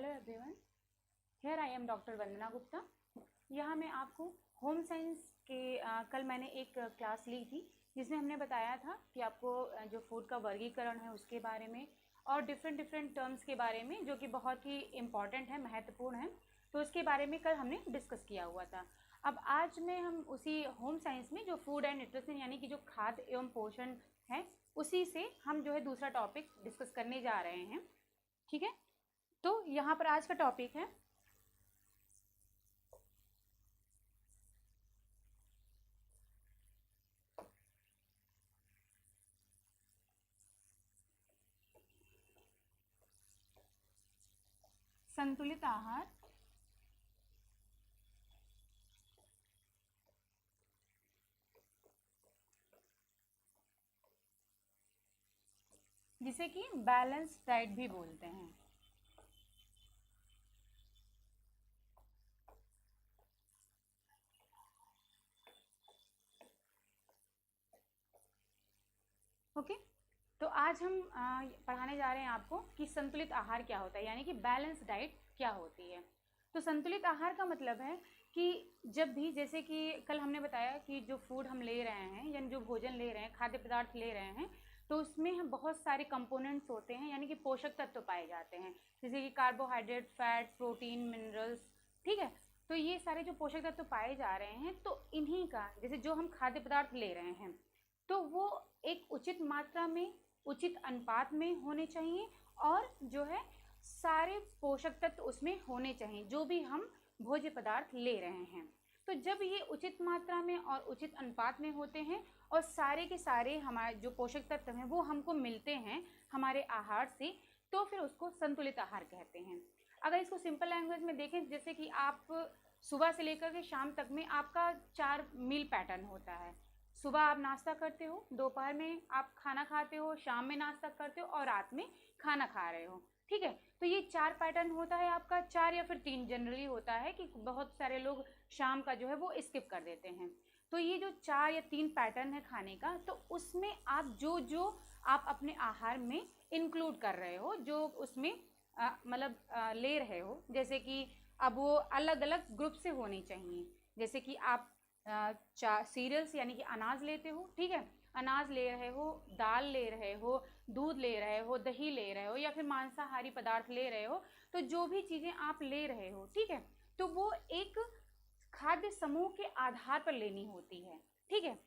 Hello everyone, here I am doctor Vandana Gupta. यहाँ मैं आपको होम साइंस के कल मैंने एक क्लास ली थी जिसमें हमने बताया था कि आपको जो फूड का वर्गीकरण है उसके बारे में और डिफरेंट टर्म्स के बारे में जो कि बहुत ही इम्पॉर्टेंट है, महत्वपूर्ण है, तो उसके बारे में कल हमने डिस्कस किया हुआ था। अब आज में हम उसी होम साइंस में जो फूड एंड न्यूट्रिशन यानी कि जो खाद्य एवं पोषण है उसी से हम जो है दूसरा टॉपिक डिस्कस करने जा रहे हैं। ठीक है, तो यहाँ पर आज का टॉपिक है संतुलित आहार जिसे कि बैलेंस डाइट भी बोलते हैं। ओके, तो आज हम पढ़ाने जा रहे हैं आपको कि संतुलित आहार क्या होता है, यानी कि बैलेंस डाइट क्या होती है। तो संतुलित आहार का मतलब है कि जब भी, जैसे कि कल हमने बताया कि जो फूड हम ले रहे हैं यानी जो भोजन ले रहे हैं, खाद्य पदार्थ ले रहे हैं, तो उसमें हम बहुत सारे कंपोनेंट्स होते हैं यानी कि पोषक तत्व पाए जाते हैं, जैसे कि कार्बोहाइड्रेट, फैट, प्रोटीन, मिनरल्स। ठीक है, तो ये सारे जो पोषक तत्व पाए जा रहे हैं, तो इन्हीं का, जैसे जो हम खाद्य पदार्थ ले रहे हैं, तो वो एक उचित मात्रा में, उचित अनुपात में होने चाहिए और जो है सारे पोषक तत्व उसमें होने चाहिए जो भी हम भोज्य पदार्थ ले रहे हैं। तो जब ये उचित मात्रा में और उचित अनुपात में होते हैं और सारे के सारे हमारे जो पोषक तत्व हैं वो हमको मिलते हैं हमारे आहार से, तो फिर उसको संतुलित आहार कहते हैं। अगर इसको सिंपल लैंग्वेज में देखें, जैसे कि आप सुबह से लेकर के शाम तक में आपका 4 मील पैटर्न होता है। सुबह आप नाश्ता करते हो, दोपहर में आप खाना खाते हो, शाम में नाश्ता करते हो और रात में खाना खा रहे हो। ठीक है, तो ये 4 पैटर्न होता है आपका, 4 या फिर 3 जनरली होता है कि बहुत सारे लोग शाम का जो है वो स्किप कर देते हैं। तो ये जो 4 या 3 पैटर्न है खाने का, तो उसमें आप जो जो आप अपने आहार में इंक्लूड कर रहे हो, जो उसमें मतलब ले रहे हो, जैसे कि अब वो अलग अलग ग्रुप से होनी चाहिए। जैसे कि आप सीरियल्स यानी कि अनाज लेते हो, ठीक है, अनाज ले रहे हो, दाल ले रहे हो, दूध ले रहे हो, दही ले रहे हो या फिर मांसाहारी पदार्थ ले रहे हो, तो जो भी चीज़ें आप ले रहे हो, ठीक है, तो वो एक खाद्य समूह के आधार पर लेनी होती है। ठीक है,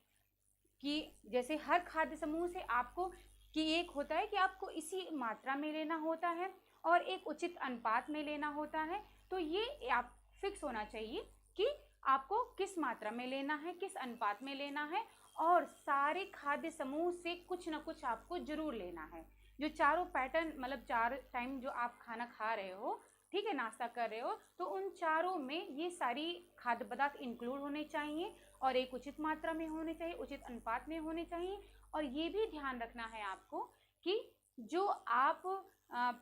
कि जैसे हर खाद्य समूह से आपको, कि एक होता है कि आपको इसी मात्रा में लेना होता है और एक उचित अनुपात में लेना होता है। तो ये आप फिक्स होना चाहिए कि आपको किस मात्रा में लेना है, किस अनुपात में लेना है, और सारे खाद्य समूह से कुछ ना कुछ आपको जरूर लेना है। जो चारों पैटर्न, मतलब 4 टाइम जो आप खाना खा रहे हो, ठीक है, नाश्ता कर रहे हो, तो उन चारों में ये सारी खाद्य पदार्थ इंक्लूड होने चाहिए और एक उचित मात्रा में होने चाहिए, उचित अनुपात में होने चाहिए। और ये भी ध्यान रखना है आपको कि जो आप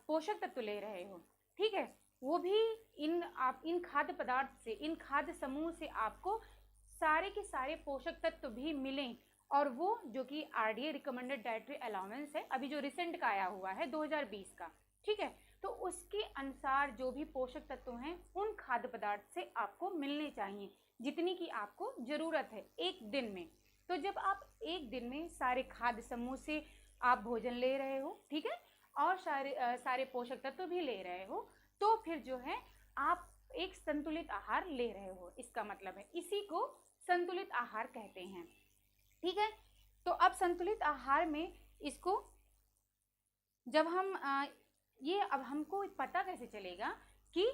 पोषक तत्व ले रहे हो, ठीक है, वो भी इन खाद्य पदार्थ से, इन खाद्य समूह से आपको सारे के सारे पोषक तत्व भी मिलें। और वो जो कि आरडीए रिकमेंडेड डाइटरी अलाउंस है, अभी जो रिसेंट का आया हुआ है 2020 का, ठीक है, तो उसके अनुसार जो भी पोषक तत्व हैं उन खाद्य पदार्थ से आपको मिलने चाहिए जितनी की आपको ज़रूरत है एक दिन में। तो जब आप एक दिन में सारे खाद्य समूह से आप भोजन ले रहे हो, ठीक है, और सारे पोषक तत्व भी ले रहे हो, तो फिर जो है आप एक संतुलित आहार ले रहे हो, इसका मतलब है, इसी को संतुलित आहार कहते हैं। ठीक है, तो अब संतुलित आहार में इसको जब हम ये अब हमको पता कैसे चलेगा कि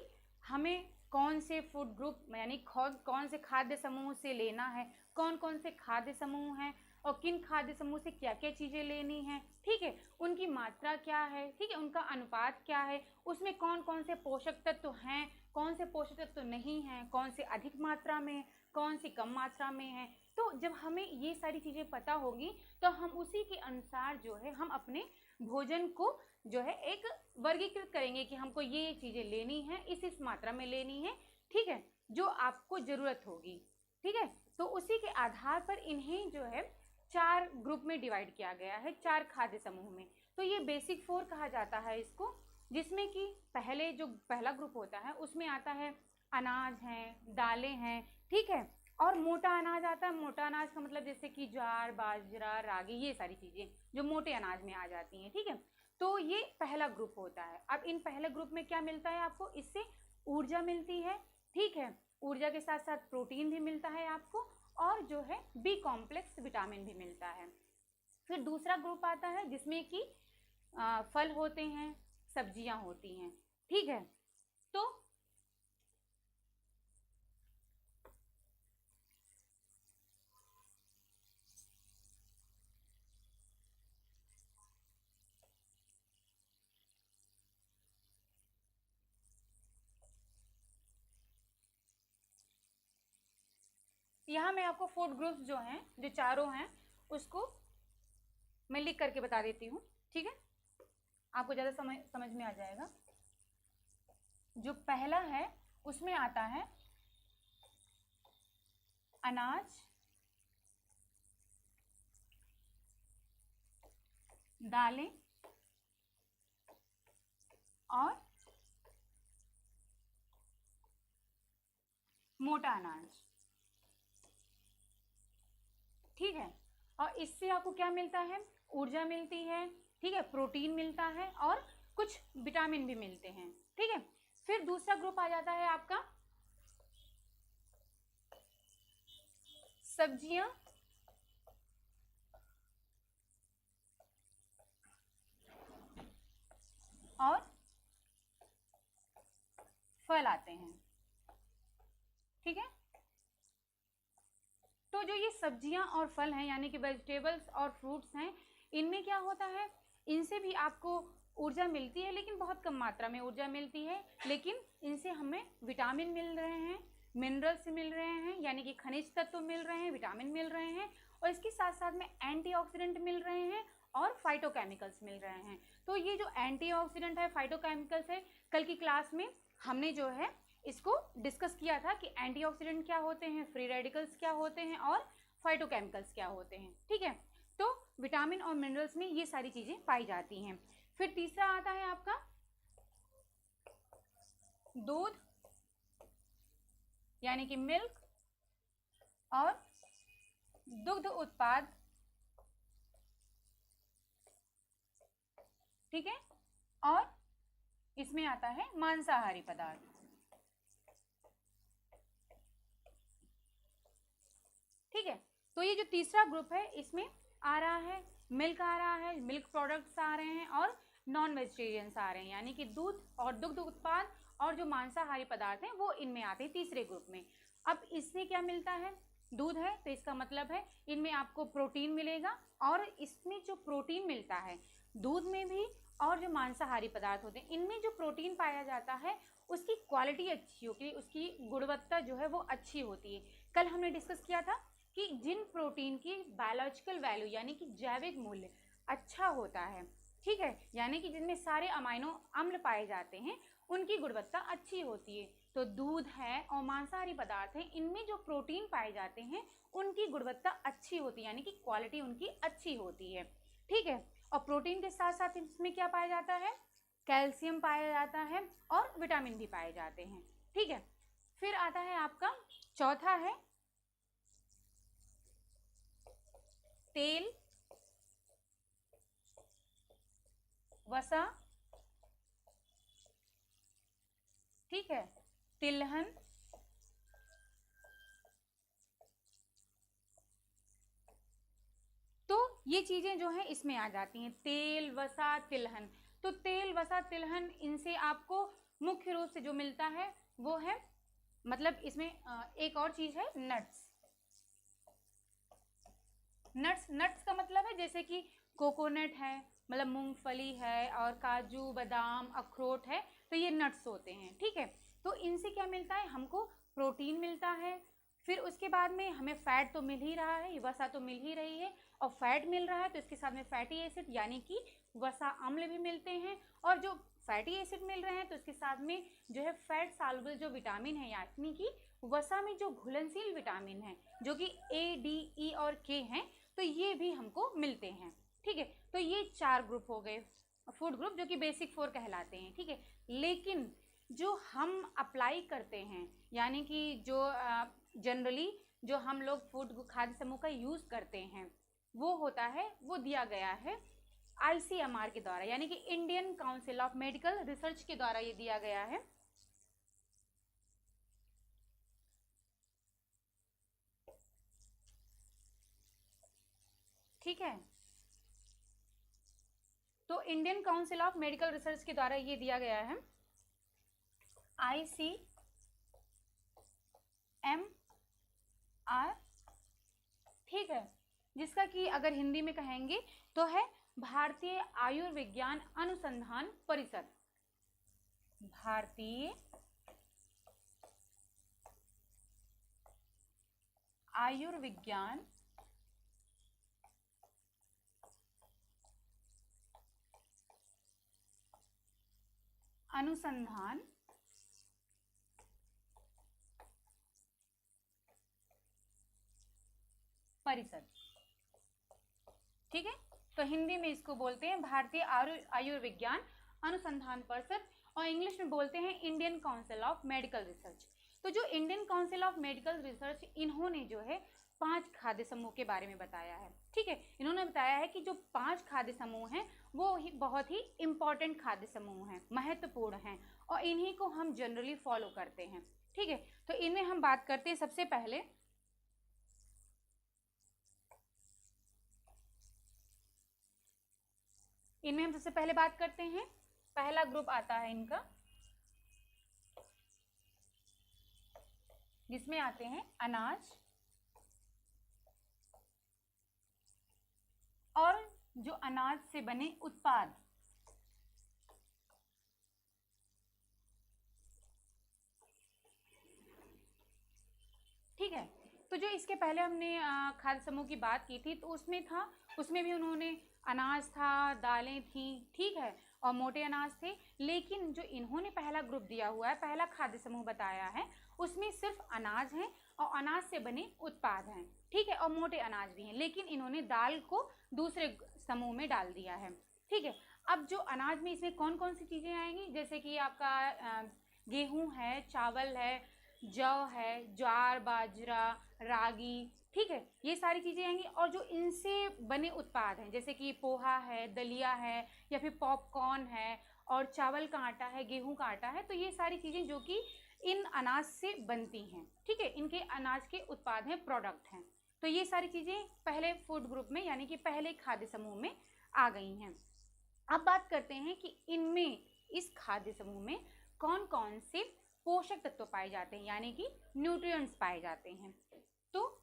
हमें कौन से फूड ग्रुप यानी कौन से खाद्य समूह से लेना है, कौन कौन से खाद्य समूह हैं और किन खाद्य समूह से क्या क्या चीज़ें लेनी हैं, ठीक है, उनकी मात्रा क्या है, ठीक है, उनका अनुपात क्या है, उसमें कौन कौन से पोषक तत्व हैं, कौन से पोषक तत्व नहीं हैं, कौन से अधिक मात्रा में, कौन सी कम मात्रा में है। तो जब हमें ये सारी चीज़ें पता होगी तो हम उसी के अनुसार जो है हम अपने भोजन को जो है एक वर्गीकृत करेंगे कि हमको ये चीज़ें लेनी है, इस मात्रा में लेनी है, ठीक है, जो आपको ज़रूरत होगी। ठीक है, तो उसी के आधार पर इन्हें जो है 4 ग्रुप में डिवाइड किया गया है, 4 खाद्य समूह में। तो ये बेसिक 4 कहा जाता है इसको, जिसमें कि पहला ग्रुप होता है उसमें आता है अनाज हैं, दालें हैं, ठीक है, और मोटा अनाज आता है। मोटा अनाज का मतलब जैसे कि ज्वार, बाजरा, रागी, ये सारी चीज़ें जो मोटे अनाज में आ जाती हैं, ठीक है। तो ये पहला ग्रुप होता है। अब इन पहले ग्रुप में क्या मिलता है आपको? इससे ऊर्जा मिलती है, ठीक है, ऊर्जा के साथ साथ प्रोटीन भी मिलता है आपको, और जो है बी कॉम्प्लेक्स विटामिन भी मिलता है। फिर दूसरा ग्रुप आता है जिसमें कि फल होते हैं, सब्जियां होती हैं, ठीक है। तो यहाँ मैं आपको फूड ग्रुप्स जो हैं, जो चारों हैं, उसको मैं लिख करके बता देती हूँ, ठीक है, आपको ज़्यादा समझ में आ जाएगा। जो पहला है उसमें आता है अनाज, दालें और मोटा अनाज, ठीक है। और इससे आपको क्या मिलता है? ऊर्जा मिलती है, ठीक है, प्रोटीन मिलता है और कुछ विटामिन भी मिलते हैं, ठीक है। फिर दूसरा ग्रुप आ जाता है आपका सब्जियां और फल आते हैं, ठीक है। तो जो ये सब्जियां और फल हैं, यानी कि वेजिटेबल्स और फ्रूट्स हैं, इनमें क्या होता है? इनसे भी आपको ऊर्जा मिलती है, लेकिन बहुत कम मात्रा में ऊर्जा मिलती है, लेकिन इनसे हमें विटामिन मिल रहे हैं, मिनरल्स मिल रहे हैं, यानी कि खनिज तत्व मिल रहे हैं, विटामिन मिल रहे हैं, और इसके साथ साथ में एंटीऑक्सीडेंट मिल रहे हैं और फाइटोकेमिकल्स मिल रहे हैं। तो ये जो एंटीऑक्सीडेंट है, फाइटोकेमिकल्स है, कल की क्लास में हमने जो है इसको डिस्कस किया था कि एंटीऑक्सीडेंट क्या होते हैं, फ्री रेडिकल्स क्या होते हैं और फाइटोकेमिकल्स क्या होते हैं, ठीक है। तो विटामिन और मिनरल्स में ये सारी चीज़ें पाई जाती हैं। फिर तीसरा आता है आपका दूध, यानी कि मिल्क और दुग्ध उत्पाद, ठीक है, और इसमें आता है मांसाहारी पदार्थ, ठीक है। तो ये जो तीसरा ग्रुप है इसमें आ रहा है मिल्क, आ रहा है मिल्क प्रोडक्ट्स आ रहे हैं, और नॉन वेजिटेरियंस आ रहे हैं, यानी कि दूध और दुग्ध उत्पाद और जो मांसाहारी पदार्थ हैं वो इनमें आते हैं तीसरे ग्रुप में। अब इससे क्या मिलता है? दूध है तो इसका मतलब है इनमें आपको प्रोटीन मिलेगा, और इसमें जो प्रोटीन मिलता है दूध में भी और जो मांसाहारी पदार्थ होते हैं इनमें जो प्रोटीन पाया जाता है उसकी क्वालिटी अच्छी होती है, उसकी गुणवत्ता जो है वो अच्छी होती है। कल हमने डिस्कस किया था कि जिन प्रोटीन की बायोलॉजिकल वैल्यू यानी कि जैविक मूल्य अच्छा होता है, ठीक है, यानी कि जिनमें सारे अमाइनो अम्ल पाए जाते हैं उनकी गुणवत्ता अच्छी होती है। तो दूध है और मांसाहारी पदार्थ हैं, इनमें जो प्रोटीन पाए जाते हैं उनकी गुणवत्ता अच्छी होती है, यानी कि क्वालिटी उनकी अच्छी होती है, ठीक है। और प्रोटीन के साथ साथ इसमें क्या पाया जाता है? कैल्शियम पाया जाता है और विटामिन भी पाए जाते हैं, ठीक है। फिर आता है आपका चौथा है तेल, वसा, ठीक है, तिलहन, तो ये चीज़ें जो हैं इसमें आ जाती हैं, तेल, वसा, तिलहन। तो तेल, वसा, तिलहन, इनसे आपको मुख्य रूप से जो मिलता है वो है, मतलब इसमें एक और चीज़ है नट्स। नट्स का मतलब है जैसे कि कोकोनट है, मतलब मूंगफली है, और काजू, बादाम, अखरोट है, तो ये नट्स होते हैं, ठीक है। तो इनसे क्या मिलता है? हमको प्रोटीन मिलता है, फिर उसके बाद में हमें फैट तो मिल ही रहा है, वसा तो मिल ही रही है, और फैट मिल रहा है तो इसके साथ में फैटी एसिड यानी कि वसा अम्ल भी मिलते हैं, और जो फैटी एसिड मिल रहे हैं तो इसके साथ में जो है फैट सॉल्युबल जो विटामिन है, यानी कि वसा में जो घुलनशील विटामिन है जो कि ए, डी, ई और के हैं, तो ये भी हमको मिलते हैं, ठीक है। तो ये चार ग्रुप हो गए फूड ग्रुप जो कि बेसिक 4 कहलाते हैं, ठीक है। लेकिन जो हम अप्लाई करते हैं, यानी कि जो जनरली जो हम लोग फूड खाद्य समूह का यूज़ करते हैं, वो होता है, वो दिया गया है ICMR के द्वारा, यानी कि Indian council of medical research के द्वारा ये दिया गया है। ठीक है, तो Indian council of medical research के द्वारा ये दिया गया है ICMR, ठीक है, जिसका कि अगर हिंदी में कहेंगे तो है भारतीय आयुर्विज्ञान अनुसंधान परिषद। भारतीय आयुर्विज्ञान अनुसंधान परिषद, ठीक है। तो हिंदी में इसको बोलते हैं भारतीय आयुर्विज्ञान अनुसंधान परिषद, और इंग्लिश में बोलते हैं Indian council of medical research. तो जो Indian council of medical research, इन्होंने जो है 5 खाद्य समूह के बारे में बताया है, ठीक है। इन्होंने बताया है कि जो 5 खाद्य समूह हैं वो ही बहुत ही इंपॉर्टेंट खाद्य समूह हैं, महत्वपूर्ण हैं, और इन्हीं को हम जनरली फॉलो करते हैं, ठीक है। तो इनमें हम बात करते हैं सबसे पहले बात करते हैं, पहला ग्रुप आता है इनका, जिसमें आते हैं अनाज और जो अनाज से बने उत्पाद, ठीक है। तो जो इसके पहले हमने खाद्य समूह की बात की थी, तो उसमें भी उन्होंने अनाज था, दालें थी, ठीक है, और मोटे अनाज थे। लेकिन जो इन्होंने पहला ग्रुप दिया हुआ है, पहला खाद्य समूह बताया है, उसमें सिर्फ अनाज हैं और अनाज से बने उत्पाद हैं, ठीक है, और मोटे अनाज भी हैं। लेकिन इन्होंने दाल को दूसरे समूह में डाल दिया है, ठीक है। अब जो अनाज में इसमें कौन कौन सी चीज़ें आएंगी, जैसे कि आपका गेहूँ है, चावल है, जौ है, ज्वार, बाजरा, रागी, ठीक है, ये सारी चीज़ें आएंगी। और जो इनसे बने उत्पाद हैं, जैसे कि पोहा है, दलिया है, या फिर पॉपकॉर्न है, और चावल का आटा है, गेहूं का आटा है, तो ये सारी चीज़ें जो कि इन अनाज से बनती हैं, ठीक है, इनके अनाज के उत्पाद हैं, प्रोडक्ट हैं। तो ये सारी चीज़ें पहले फूड ग्रुप में, यानी कि पहले खाद्य समूह में आ गई हैं। अब बात करते हैं कि इनमें, इस खाद्य समूह में कौन कौन से पोषक तत्व पाए जाते हैं, यानी कि न्यूट्रिएंट्स पाए जाते हैं। तो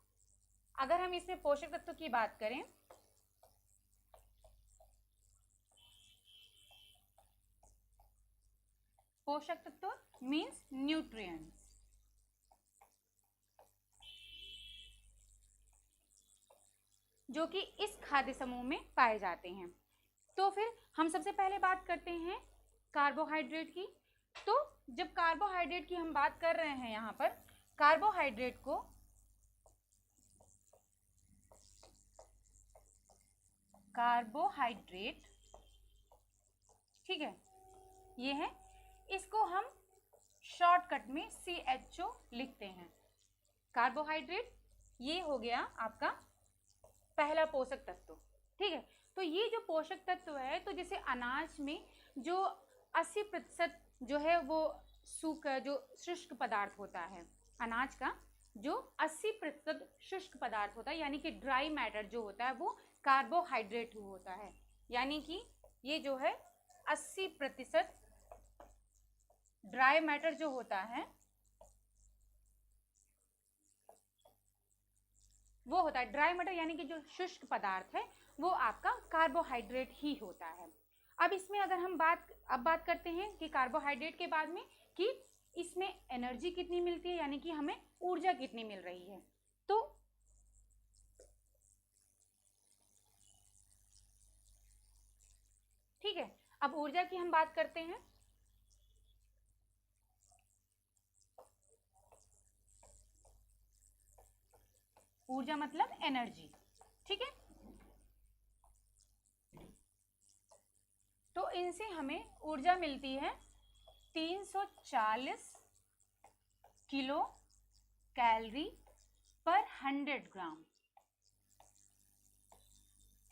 अगर हम इसमें पोषक तत्व की बात करें, पोषक तत्व मीन्स न्यूट्रिएंट्स, जो कि इस खाद्य समूह में पाए जाते हैं। तो फिर हम सबसे पहले बात करते हैं कार्बोहाइड्रेट की। तो जब कार्बोहाइड्रेट की हम बात कर रहे हैं, यहाँ पर कार्बोहाइड्रेट को ठीक है, ये है, इसको हम शॉर्टकट में CHO लिखते हैं। कार्बोहाइड्रेट, ये हो गया आपका पहला पोषक तत्व, ठीक है। तो ये जो पोषक तत्व है, तो जैसे अनाज में जो 80% जो है वो सूखा, जो शुष्क पदार्थ होता है, अनाज का जो 80% शुष्क पदार्थ होता है, यानी कि ड्राई मैटर जो होता है, वो कार्बोहाइड्रेट होता है। यानी कि ये जो है 80% ड्राई मैटर जो होता है, वो होता है ड्राई मैटर, यानी कि जो शुष्क पदार्थ है, वो आपका कार्बोहाइड्रेट ही होता है। अब इसमें अगर हम बात करते हैं कि कार्बोहाइड्रेट के बाद में कि इसमें एनर्जी कितनी मिलती है, यानी कि हमें ऊर्जा कितनी मिल रही है। तो ठीक है, अब ऊर्जा की हम बात करते हैं। ऊर्जा मतलब एनर्जी, ठीक है। तो इनसे हमें ऊर्जा मिलती है 340 किलो कैलोरी पर 100 ग्राम।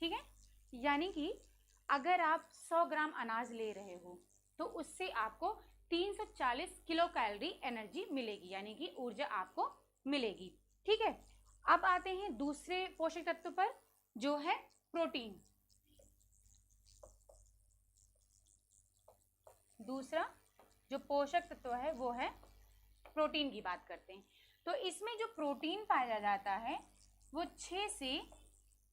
ठीक है, यानी कि अगर आप 100 ग्राम अनाज ले रहे हो तो उससे आपको 340 किलो कैलोरी एनर्जी मिलेगी, यानी कि ऊर्जा आपको मिलेगी। ठीक है, अब आते हैं दूसरे पोषक तत्व पर, जो है प्रोटीन। दूसरा जो पोषक तत्व है वो है प्रोटीन की बात करते हैं। तो इसमें जो प्रोटीन पाया जाता है वो 6 से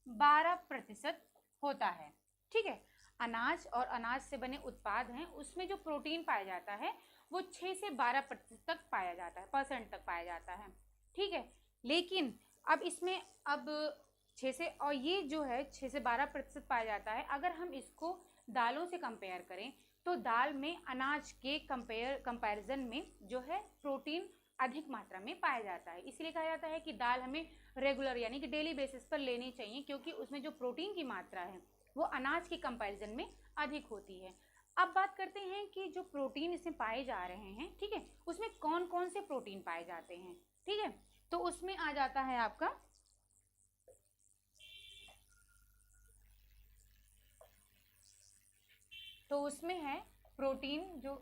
12% होता है। ठीक है, अनाज और अनाज से बने उत्पाद हैं, उसमें जो प्रोटीन पाया जाता है वो 6 से 12% तक पाया जाता है, परसेंट तक पाया जाता है। ठीक है, लेकिन अब इसमें अब 6 से, और ये जो है 6 से 12% पाया जाता है। अगर हम इसको दालों से कंपेयर करें तो दाल में अनाज के कंपैरिजन में जो है प्रोटीन अधिक मात्रा में पाया जाता है। इसलिए कहा जाता है कि दाल हमें रेगुलर यानी कि डेली बेसिस पर लेनी चाहिए, क्योंकि उसमें जो प्रोटीन की मात्रा है वो अनाज के कंपैरिजन में अधिक होती है। अब बात करते हैं कि जो प्रोटीन इसमें पाए जा रहे हैं, ठीक है, उसमें कौन कौन से प्रोटीन पाए जाते हैं। ठीक है, तो उसमें आ जाता है आपका तो उसमें है प्रोटीन जो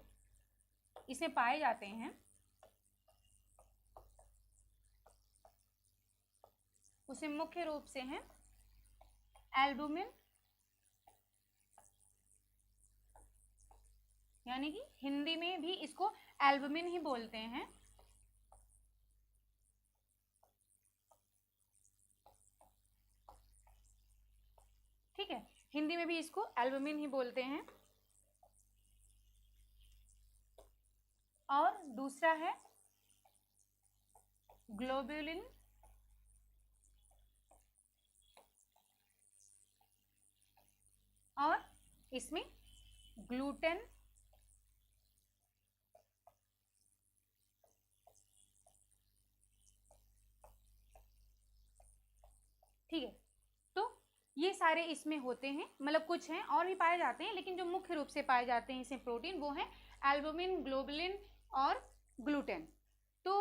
इसमें पाए जाते हैं, उसे मुख्य रूप से है एल्बुमिन, यानी कि हिंदी में भी इसको एल्बुमिन ही बोलते हैं। ठीक है, हिंदी में भी इसको एल्बुमिन ही बोलते हैं। और दूसरा है ग्लोबुलिन, और इसमें ग्लूटेन, ठीक है, तो ये सारे इसमें होते हैं, मतलब कुछ हैं और भी पाए जाते हैं, लेकिन जो मुख्य रूप से पाए जाते हैं इसमें प्रोटीन वो है एल्बुमिन, ग्लोबुलिन और ग्लूटेन। तो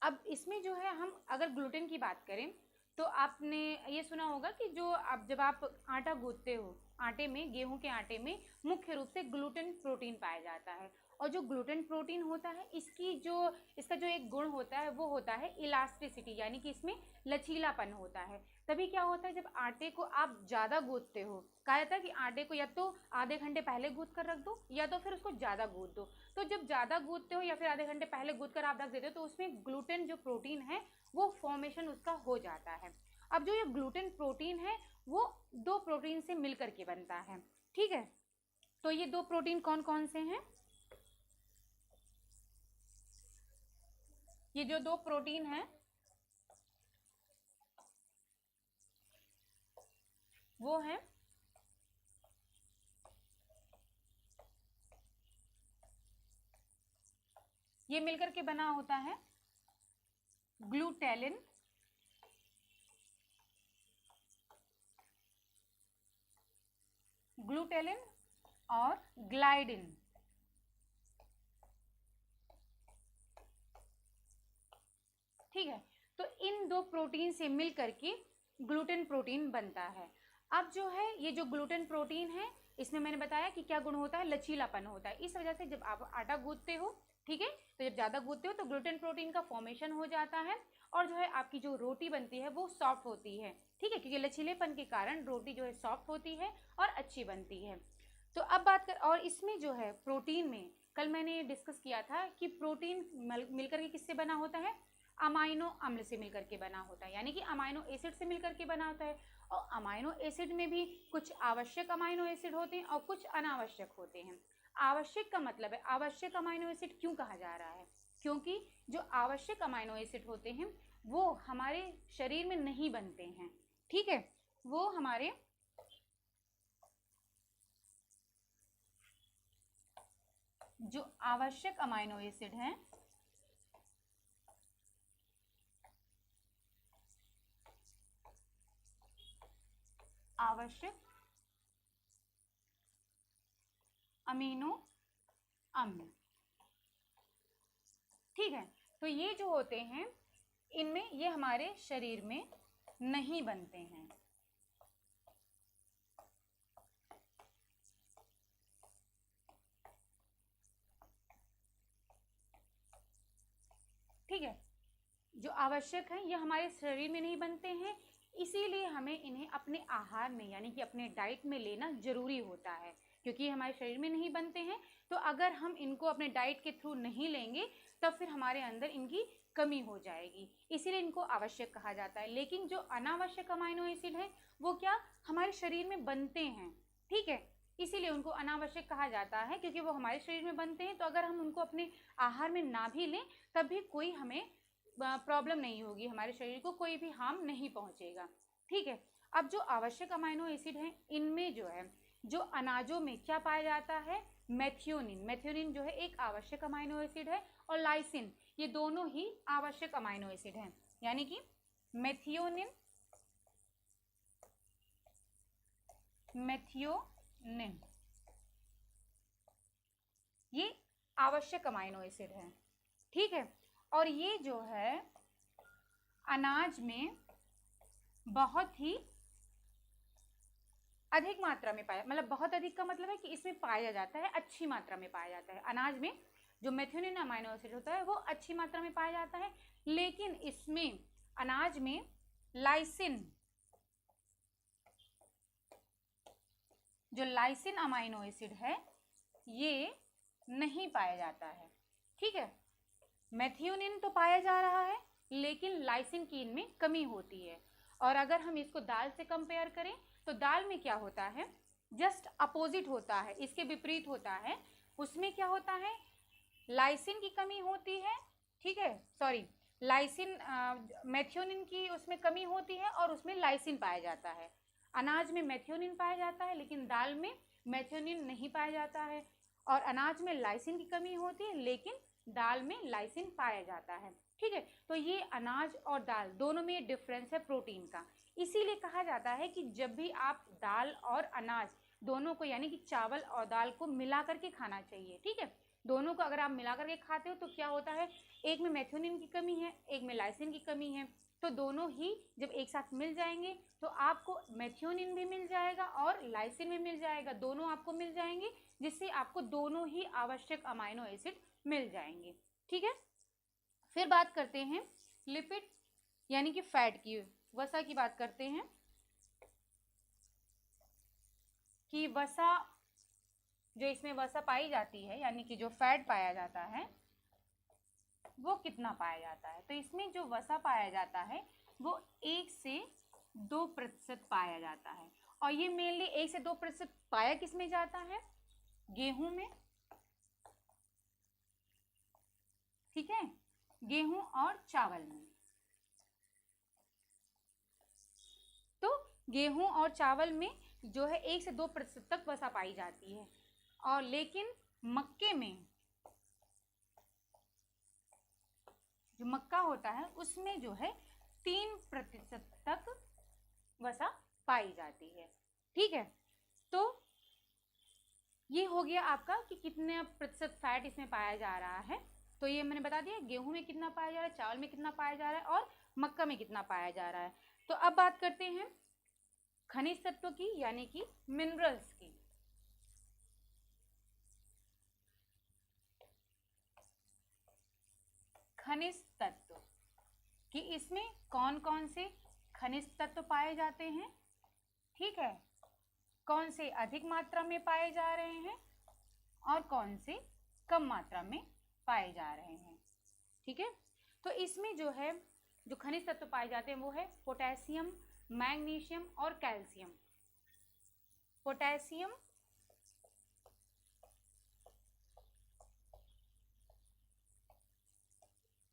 अब इसमें जो है हम अगर ग्लूटेन की बात करें तो आपने ये सुना होगा कि जो आप जब आप आटा गूंथते हो, आटे में, गेहूं के आटे में मुख्य रूप से ग्लूटेन प्रोटीन पाया जाता है। और जो ग्लूटेन प्रोटीन होता है इसका जो एक गुण होता है वो होता है इलास्टिसिटी, यानी कि इसमें लचीलापन होता है। तभी क्या होता है, जब आटे को आप ज़्यादा गूंथते हो, कहा जाता है कि आटे को या तो आधे घंटे पहले गूंथ कर रख दो या तो फिर उसको ज़्यादा गूंथ दो। तो जब ज़्यादा गूंथते हो या फिर आधे घंटे पहले गूंथ कर आप रख देते हो तो उसमें ग्लूटेन जो प्रोटीन है वो फॉर्मेशन उसका हो जाता है। अब जो ये ग्लूटेन प्रोटीन है वो 2 प्रोटीन से मिलकर के बनता है। ठीक है, तो ये 2 प्रोटीन कौन कौन से हैं? ये जो 2 प्रोटीन हैं वो है ये मिलकर के बना होता है ग्लूटेलिन, ग्लूटेलिन और ग्लाइडिन। ठीक है, तो इन 2 प्रोटीन से मिलकर के ग्लूटेन प्रोटीन बनता है। अब जो है ये जो ग्लूटेन प्रोटीन है इसमें मैंने बताया कि क्या गुण होता है, लचीलापन होता है। इस वजह से जब आप आटा गूंथते हो, ठीक है, तो जब ज़्यादा गूंथते हो तो ग्लूटेन प्रोटीन का फॉर्मेशन हो जाता है और जो है आपकी जो रोटी बनती है वो सॉफ्ट होती है। ठीक है, क्योंकि लचीलेपन के कारण रोटी जो है सॉफ्ट होती है और अच्छी बनती है। तो अब बात कर, और इसमें जो है प्रोटीन में कल मैंने डिस्कस किया था कि प्रोटीन मिलकर के किससे बना होता है, अमाइनो अम्ल से मिलकर के बना होता है, यानी कि अमाइनो एसिड से मिलकर के बना होता है। और अमाइनो एसिड में भी कुछ आवश्यक अमाइनो एसिड होते हैं और कुछ अनावश्यक होते हैं। आवश्यक का मतलब है, आवश्यक अमाइनो एसिड क्यों कहा जा रहा है, क्योंकि जो आवश्यक अमाइनो एसिड होते हैं वो हमारे शरीर में नहीं बनते हैं। ठीक है, वो हमारे जो आवश्यक अमाइनो एसिड हैं आवश्यक अमीनो अम्ल। ठीक है, तो ये जो होते हैं इनमें ये हमारे शरीर में नहीं बनते हैं। ठीक है, जो आवश्यक है ये हमारे शरीर में नहीं बनते हैं, इसीलिए हमें इन्हें अपने आहार में यानी कि अपने डाइट में लेना जरूरी होता है, क्योंकि ये हमारे शरीर में नहीं बनते हैं। तो अगर हम इनको अपने डाइट के थ्रू नहीं लेंगे तब फिर हमारे अंदर इनकी कमी हो जाएगी, इसीलिए इनको आवश्यक कहा जाता है। लेकिन जो अनावश्यक अमाइनो एसिड है वो क्या हमारे शरीर में बनते हैं। ठीक है, इसीलिए उनको अनावश्यक कहा जाता है, क्योंकि वो हमारे शरीर में बनते हैं। तो अगर हम उनको अपने आहार में ना भी लें तब भी कोई हमें प्रॉब्लम नहीं होगी, हमारे शरीर को कोई भी हार्म नहीं पहुंचेगा। ठीक है, अब जो आवश्यक अमाइनो एसिड हैं इनमें जो है, जो अनाजों में क्या पाया जाता है, मेथियोनिन। मेथियोनिन जो है एक आवश्यक अमाइनो एसिड है, और लाइसिन, ये दोनों ही आवश्यक अमाइनो एसिड हैं। यानी कि मेथियोनिन, मेथियोनिन ये आवश्यक अमाइनो एसिड है। ठीक है, और ये जो है अनाज में बहुत ही अधिक मात्रा में पाया, मतलब बहुत अधिक का मतलब है कि इसमें पाया जाता है, अच्छी मात्रा में पाया जाता है। अनाज में जो मेथियोनिन अमाइनो एसिड होता है वो अच्छी मात्रा में पाया जाता है, लेकिन इसमें अनाज में लाइसिन, जो लाइसिन अमाइनो एसिड है ये नहीं पाया जाता है। ठीक है, मेथियोनिन तो पाया जा रहा है लेकिन लाइसिन की इनमें कमी होती है। और अगर हम इसको दाल से कंपेयर करें तो दाल में क्या होता है, जस्ट अपोजिट होता है, इसके विपरीत होता है। उसमें क्या होता है, लाइसिन की कमी होती है। ठीक है, सॉरी, लाइसिन, मेथियोनिन की उसमें कमी होती है और उसमें लाइसिन पाया जाता है। अनाज में मेथियोनिन पाया जाता है लेकिन दाल में मेथियोनिन नहीं पाया जाता है, और अनाज में लाइसिन की कमी होती है लेकिन दाल में लाइसिन पाया जाता है। ठीक है, तो ये अनाज और दाल दोनों में डिफरेंस है प्रोटीन का। इसीलिए कहा जाता है कि जब भी आप दाल और अनाज दोनों को यानी कि चावल और दाल को मिला करके खाना चाहिए। ठीक है, दोनों को अगर आप मिला करके खाते हो तो क्या होता है, एक में मेथियोनिन की कमी है, एक में लाइसिन की कमी है, तो दोनों ही जब एक साथ मिल जाएंगे तो आपको मेथियोनिन भी मिल जाएगा और लाइसिन भी मिल जाएगा, दोनों आपको मिल जाएंगे, जिससे आपको दोनों ही आवश्यक अमाइनो एसिड मिल जाएंगे। ठीक है, फिर बात करते हैं लिपिड यानी कि फैट की, वसा की बात करते हैं कि वसा, जो इसमें वसा पाई जाती है यानी कि जो फैट पाया जाता है वो कितना पाया जाता है। तो इसमें जो वसा पाया जाता है वो 1 से 2% पाया जाता है, और ये मेनली 1 से 2% पाया किस में जाता है, गेहूं में। ठीक है, गेहूं और चावल में। तो गेहूं और चावल में जो है 1 से 2% तक वसा पाई जाती है, और लेकिन मक्के में, जो मक्का होता है उसमें जो है 3% तक वसा पाई जाती है। ठीक है, तो ये हो गया आपका कि कितने प्रतिशत फैट इसमें पाया जा रहा है। तो ये मैंने बता दिया, गेहूं में कितना पाया जा रहा है, चावल में कितना पाया जा रहा है, और मक्का में कितना पाया जा रहा है। तो अब बात करते हैं खनिज तत्व की यानी कि मिनरल्स की। खनिज तत्व कि इसमें कौन कौन से खनिज तत्व पाए जाते हैं। ठीक है, कौन से अधिक मात्रा में पाए जा रहे हैं और कौन से कम मात्रा में पाए जा रहे हैं। ठीक है, तो इसमें जो है जो खनिज तत्व पाए जाते हैं वो है पोटेशियम, मैग्नीशियम और कैल्शियम। पोटेशियम,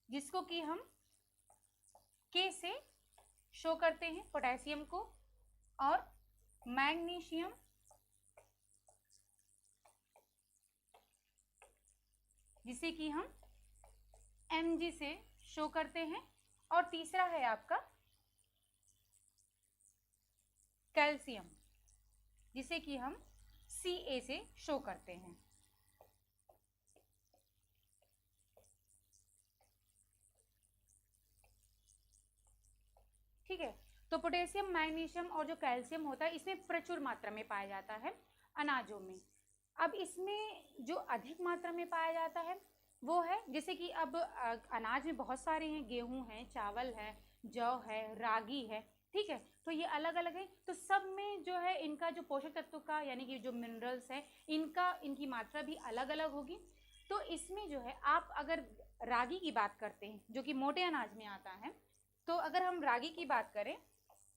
जिसको कि हम के से शो करते हैं पोटेशियम को, और मैग्नीशियम, जिसे कि हम Mg से शो करते हैं, और तीसरा है आपका कैल्शियम, जिसे कि हम Ca से शो करते हैं। ठीक है। तो पोटेशियम, मैग्नीशियम और जो कैल्शियम होता है इसमें प्रचुर मात्रा में पाया जाता है अनाजों में। अब इसमें जो अधिक मात्रा में पाया जाता है वो है, जैसे कि अब अनाज में बहुत सारे हैं, गेहूं है, चावल है, जौ है, रागी है, ठीक है। तो ये अलग अलग है, तो सब में जो है इनका जो पोषक तत्व का यानी कि जो मिनरल्स है इनकी मात्रा भी अलग अलग होगी। तो इसमें जो है आप अगर रागी की बात करते हैं जो कि मोटे अनाज में आता है, तो अगर हम रागी की बात करें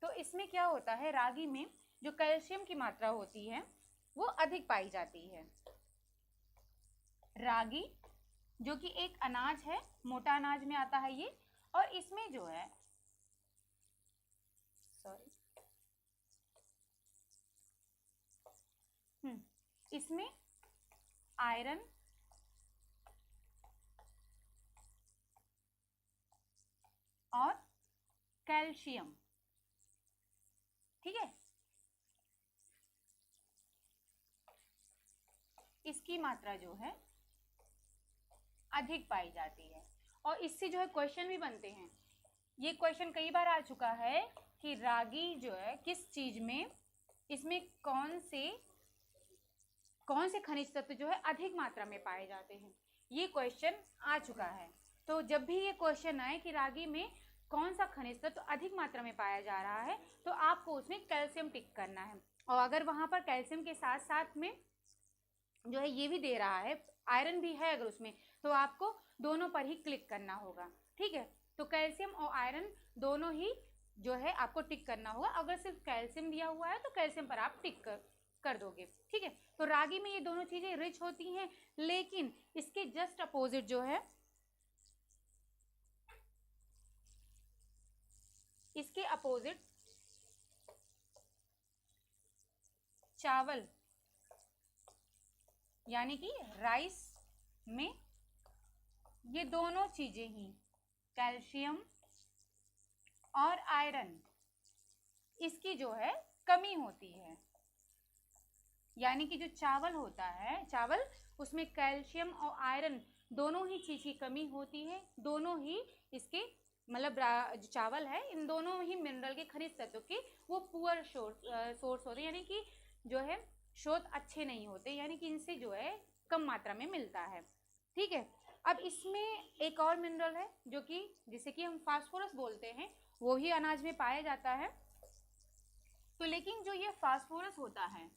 तो इसमें क्या होता है, रागी में जो कैल्शियम की मात्रा होती है वो अधिक पाई जाती है। रागी जो कि एक अनाज है, मोटा अनाज में आता है ये, और इसमें जो है इसमें आयरन और कैल्शियम, ठीक है, इसकी मात्रा जो है अधिक पाई जाती है। और इससे जो है क्वेश्चन भी बनते हैं, ये क्वेश्चन कई बार आ चुका है कि रागी जो है किस चीज में, इसमें कौन से खनिज तत्व जो है अधिक मात्रा में पाए जाते हैं, ये क्वेश्चन आ चुका है। तो जब भी ये क्वेश्चन आए कि रागी में कौन सा खनिज तत्व अधिक मात्रा में पाया जा रहा है तो आपको उसमें कैल्शियम टिक करना है। और अगर वहां पर कैल्शियम के साथ साथ में जो है ये भी दे रहा है, आयरन भी है अगर उसमें, तो आपको दोनों पर ही क्लिक करना होगा, ठीक है। तो कैल्शियम और आयरन दोनों ही जो है आपको टिक करना होगा। अगर सिर्फ कैल्शियम दिया हुआ है तो कैल्शियम पर आप टिक कर दोगे, ठीक है। तो रागी में ये दोनों चीजें रिच होती हैं, लेकिन इसके जस्ट अपोजिट जो है, इसके अपोजिट चावल यानी कि राइस में ये दोनों चीजें ही, कैल्शियम और आयरन, इसकी जो है कमी होती है। यानी कि जो चावल होता है, चावल उसमें कैल्शियम और आयरन दोनों ही चीज की कमी होती है। दोनों ही इसके मतलब जो चावल है इन दोनों ही मिनरल के खनिज तत्व के वो पुअर सोर्स होते हैं, यानी कि जो है स्रोत अच्छे नहीं होते, यानी कि इनसे जो है कम मात्रा में मिलता है, ठीक है। अब इसमें एक और मिनरल है जो कि जिसे कि हम फास्फोरस बोलते हैं, वो ही अनाज में पाया जाता है। तो लेकिन जो ये फास्फोरस होता है,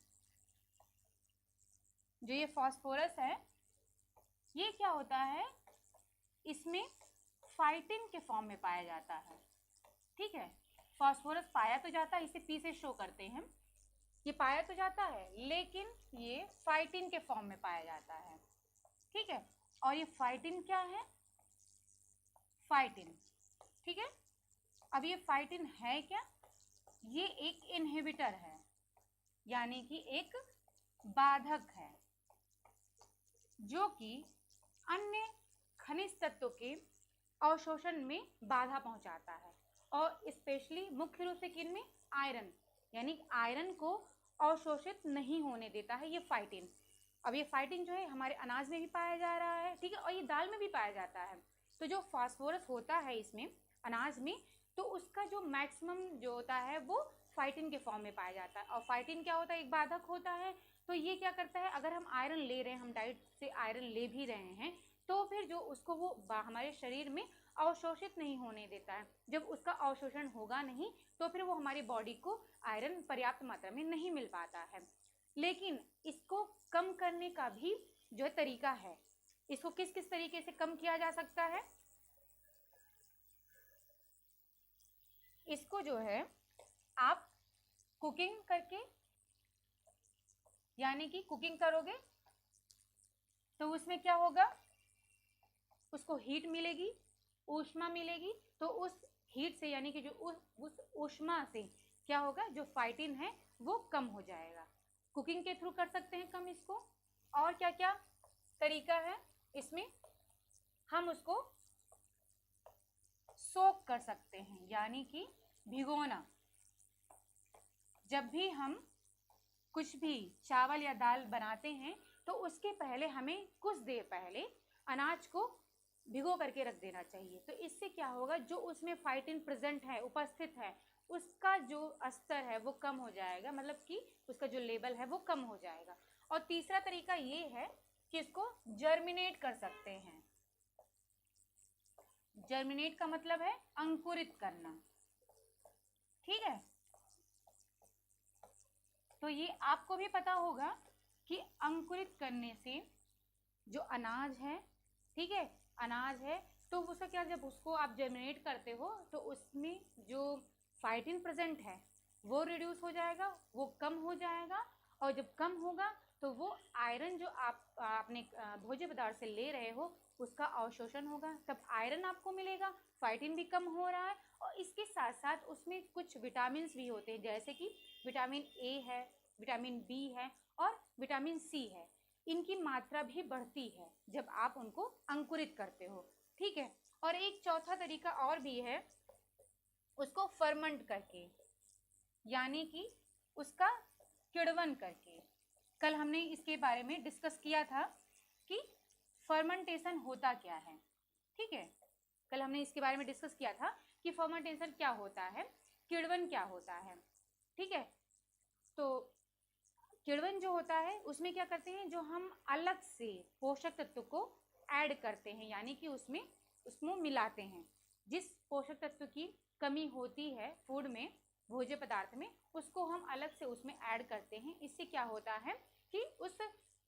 जो ये फास्फोरस है, ये क्या होता है, इसमें फाइटिन के फॉर्म में पाया जाता है, ठीक है। फास्फोरस पाया तो जाता है, इसे पी से शो करते हैं, ये पाया तो जाता है लेकिन ये फाइटिन के फॉर्म में पाया जाता है, ठीक है। और ये फाइटिन क्या है, फाइटिन, ठीक है। अब ये फाइटिन है क्या, ये एक इनहिबिटर है, यानी कि एक बाधक है जो कि अन्य खनिज तत्वों के अवशोषण में बाधा पहुंचाता है, और स्पेशली मुख्य रूप से किन में, आयरन, यानी आयरन को अवशोषित नहीं होने देता है ये फाइटिन। अब ये फाइटिन जो है हमारे अनाज में भी पाया जा रहा है, ठीक है, और ये दाल में भी पाया जाता है। तो जो फास्फोरस होता है इसमें अनाज में, तो उसका जो मैक्सिमम जो होता है वो फाइटिन के फॉर्म में पाया जाता है। और फाइटिन क्या होता है, एक बाधक होता है। तो ये क्या करता है, अगर हम आयरन ले रहे हैं, हम डाइट से आयरन ले भी रहे हैं, तो फिर जो उसको वो हमारे शरीर में अवशोषित नहीं होने देता है। जब उसका अवशोषण होगा नहीं तो फिर वो हमारी बॉडी को आयरन पर्याप्त मात्रा में नहीं मिल पाता है। लेकिन इसको कम करने का भी जो है तरीका है, इसको किस किस तरीके से कम किया जा सकता है, इसको जो है आप कुकिंग करके, यानी कि कुकिंग करोगे तो उसमें क्या होगा, उसको हीट मिलेगी, ऊष्मा मिलेगी, तो उस हीट से यानी कि जो उस ऊष्मा से क्या होगा, जो फाइटिन है वो कम हो जाएगा। कुकिंग के थ्रू कर सकते हैं कम इसको। और क्या क्या तरीका है इसमें, हम उसको सोक कर सकते हैं, यानी कि भिगोना। जब भी हम कुछ भी चावल या दाल बनाते हैं तो उसके पहले हमें कुछ देर पहले अनाज को भिगो करके रख देना चाहिए। तो इससे क्या होगा, जो उसमें फाइटिन प्रेजेंट है, उपस्थित है, उसका जो स्तर है वो कम हो जाएगा, मतलब कि उसका जो लेवल है वो कम हो जाएगा। और तीसरा तरीका ये है कि इसको जर्मिनेट कर सकते हैं। जर्मिनेट का मतलब है अंकुरित करना, ठीक है। तो ये आपको भी पता होगा कि अंकुरित करने से जो अनाज है, ठीक है, अनाज है, तो उसका क्या, जब उसको आप जर्मिनेट करते हो तो उसमें जो फाइटिन प्रेजेंट है वो रिड्यूस हो जाएगा, वो कम हो जाएगा। और जब कम होगा तो वो आयरन जो आप अपने भोज्य पदार्थ से ले रहे हो उसका अवशोषण होगा, तब आयरन आपको मिलेगा, फाइटिन भी कम हो रहा है। और इसके साथ साथ उसमें कुछ विटामिन भी होते हैं, जैसे कि विटामिन ए है, विटामिन बी है और विटामिन सी है। इनकी मात्रा भी बढ़ती है जब आप उनको अंकुरित करते हो, ठीक है। और एक चौथा तरीका और भी है, उसको फर्मेंट करके, यानी कि उसका किण्वन करके। कल हमने इसके बारे में डिस्कस किया था कि फर्मेंटेशन होता क्या है, ठीक है। कल हमने इसके बारे में डिस्कस किया था कि फर्मेंटेशन क्या होता है, किण्वन क्या होता है, ठीक है। तो किण्वन जो होता है उसमें क्या करते हैं, जो हम अलग से पोषक तत्व को ऐड करते हैं, यानी कि उसमें मिलाते हैं। जिस पोषक तत्व की कमी होती है फूड में, भोज्य पदार्थ में, उसको हम अलग से उसमें ऐड करते हैं। इससे क्या होता है कि उस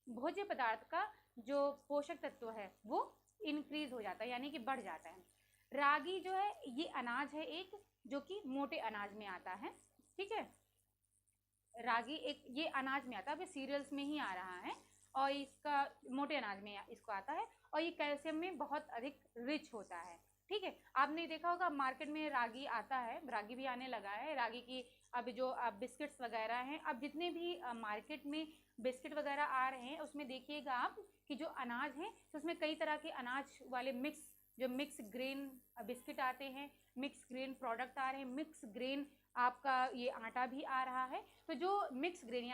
भोज्य पदार्थ का जो पोषक तत्व है वो इंक्रीज हो जाता है, यानी कि बढ़ जाता है। रागी जो है ये अनाज है एक, जो कि मोटे अनाज में आता है, ठीक है। रागी एक ये अनाज में आता है, अभी सीरियल्स में ही आ रहा है, और इसका मोटे अनाज में इसको आता है। और ये कैल्शियम में बहुत अधिक रिच होता है, ठीक है। आपने देखा होगा मार्केट में रागी आता है, रागी भी आने लगा है। रागी की अब जो बिस्किट्स वगैरह हैं, अब जितने भी मार्केट में बिस्किट वगैरह आ रहे हैं उसमें देखिएगा आप कि जो अनाज हैं तो उसमें कई तरह के अनाज वाले मिक्स ग्रेन बिस्किट आते हैं, मिक्स ग्रेन प्रोडक्ट आ रहे हैं, मिक्स ग्रेन आपका ये आटा भी आ रहा है। तो जो मिक्स ग्रेन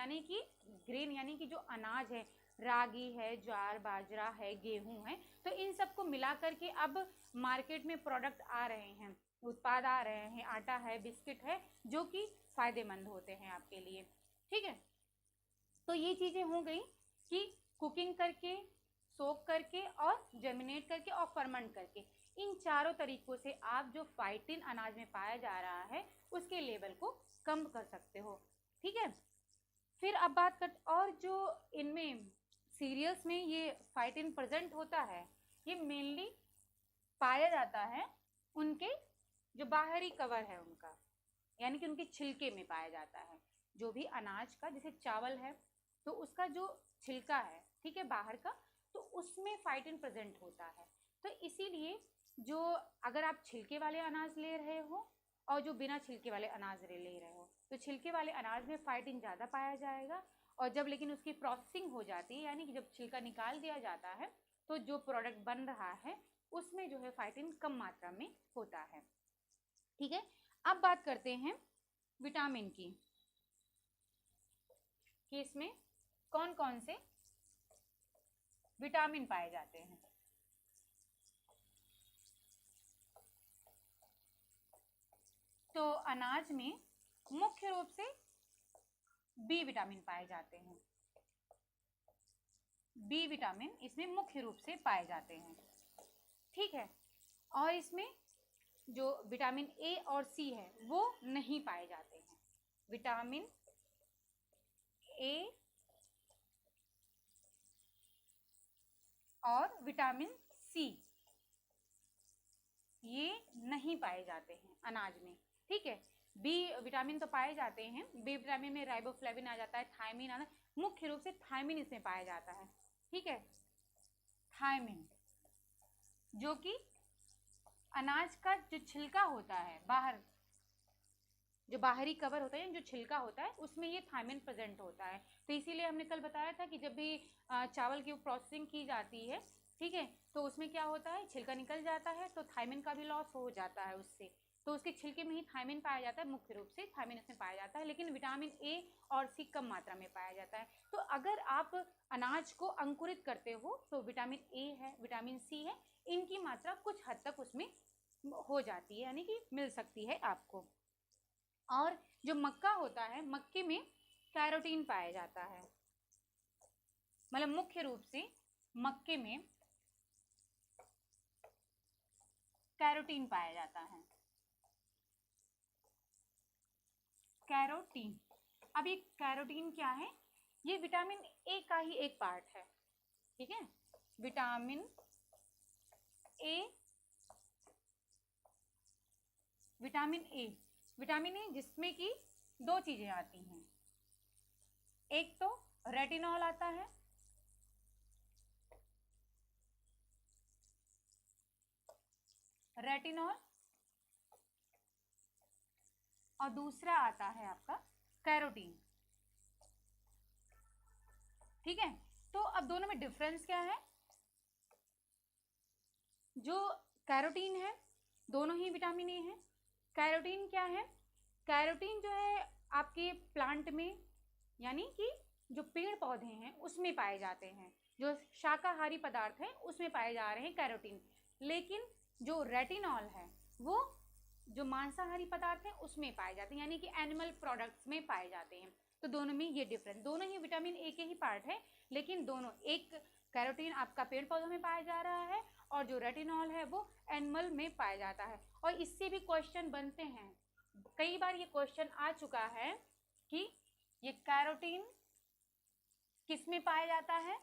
यानी कि जो अनाज है, रागी है, ज्वार बाजरा है, गेहूं है, तो इन सबको मिला करके अब मार्केट में प्रोडक्ट आ रहे हैं, उत्पाद आ रहे हैं, आटा है, बिस्किट है, जो कि फ़ायदेमंद होते हैं आपके लिए, ठीक है। तो ये चीज़ें हो गई कि कुकिंग करके, सोक करके और जर्मिनेट करके और फर्मेंट करके, इन चारों तरीकों से आप जो फाइटिन अनाज में पाया जा रहा है उसके लेवल को कम कर सकते हो, ठीक है। फिर अब बात कर, और जो इनमें सीरियल्स में ये फाइटिन प्रेजेंट होता है, ये मेनली पाया जाता है उनके जो बाहरी कवर है उनका, यानी कि उनके छिलके में पाया जाता है। जो भी अनाज का, जैसे चावल है तो उसका जो छिलका है, ठीक है, बाहर का, तो उसमें फाइटिन प्रेजेंट होता है। तो इसीलिए जो अगर आप छिलके वाले अनाज ले रहे हो और जो बिना छिलके वाले अनाज ले रहे हो, तो छिलके वाले अनाज में फाइटिन ज़्यादा पाया जाएगा। और जब लेकिन उसकी प्रोसेसिंग हो जाती है, यानी कि जब छिलका निकाल दिया जाता है, तो जो प्रोडक्ट बन रहा है उसमें जो है फाइटिन कम मात्रा में होता है, ठीक है। अब बात करते हैं विटामिन की, कि इसमें कौन कौन से विटामिन पाए जाते हैं। तो अनाज में मुख्य रूप से बी विटामिन पाए जाते हैं। बी विटामिन इसमें मुख्य रूप से पाए जाते हैं, ठीक है। और इसमें जो विटामिन ए और सी है वो नहीं पाए जाते हैं। विटामिन ए और विटामिन सी ये नहीं पाए जाते हैं अनाज में, ठीक है। बी विटामिन तो पाए जाते हैं, बी विटामिन में राइबोफ्लेविन आ जाता है, थायमिन आता है, मुख्य रूप से थायमिन इसमें पाया जाता है, ठीक है। थायमिन जो कि अनाज का जो छिलका होता है, बाहर जो बाहरी कवर होता है, जो छिलका होता है, उसमें ये थायमिन प्रेजेंट होता है। तो इसीलिए हमने कल बताया था कि जब भी चावल की प्रोसेसिंग की जाती है, ठीक है, तो उसमें क्या होता है, छिलका निकल जाता है तो थायमिन का भी लॉस हो जाता है उससे, तो उसके छिलके में ही थायमिन पाया जाता है, मुख्य रूप से थायमिन इसमें पाया जाता है, लेकिन विटामिन ए और सी कम मात्रा में पाया जाता है। तो अगर आप अनाज को अंकुरित करते हो तो विटामिन ए है, विटामिन सी है, इनकी मात्रा कुछ हद तक उसमें हो जाती है, यानी कि मिल सकती है आपको। और जो मक्का होता है, मक्के में कैरोटीन पाया जाता है, मतलब मुख्य रूप से मक्के में कैरोटीन पाया जाता है, कैरोटीन। अब ये कैरोटीन क्या है? ये विटामिन ए का ही एक पार्ट है, ठीक है, vitamin A, vitamin A, vitamin A जिसमें कि दो चीजें आती हैं, एक तो रेटिनॉल आता है, रेटिनॉल, और दूसरा आता है आपका कैरोटीन, ठीक है। तो अब दोनों में डिफरेंस क्या है? जो कैरोटीन है, दोनों ही विटामिन ए है। कैरोटीन क्या है? कैरोटीन जो है आपके प्लांट में, यानी कि जो पेड़ पौधे हैं उसमें पाए जाते हैं, जो शाकाहारी पदार्थ हैं उसमें पाए जा रहे हैं कैरोटीन। लेकिन जो रेटिनॉल है वो जो मांसाहारी पदार्थ हैं उसमें पाए जाते हैं, यानी कि एनिमल प्रोडक्ट्स में पाए जाते हैं। तो दोनों में ये डिफरेंस, दोनों ही विटामिन ए के ही पार्ट है, लेकिन दोनों, एक कैरोटीन आपका पेड़ पौधों में पाया जा रहा है और जो रेटिनॉल है वो एनिमल में पाया जाता है। और इससे भी क्वेश्चन बनते हैं, कई बार ये क्वेश्चन आ चुका है कि ये कैरोटीन किस में पाया जाता है,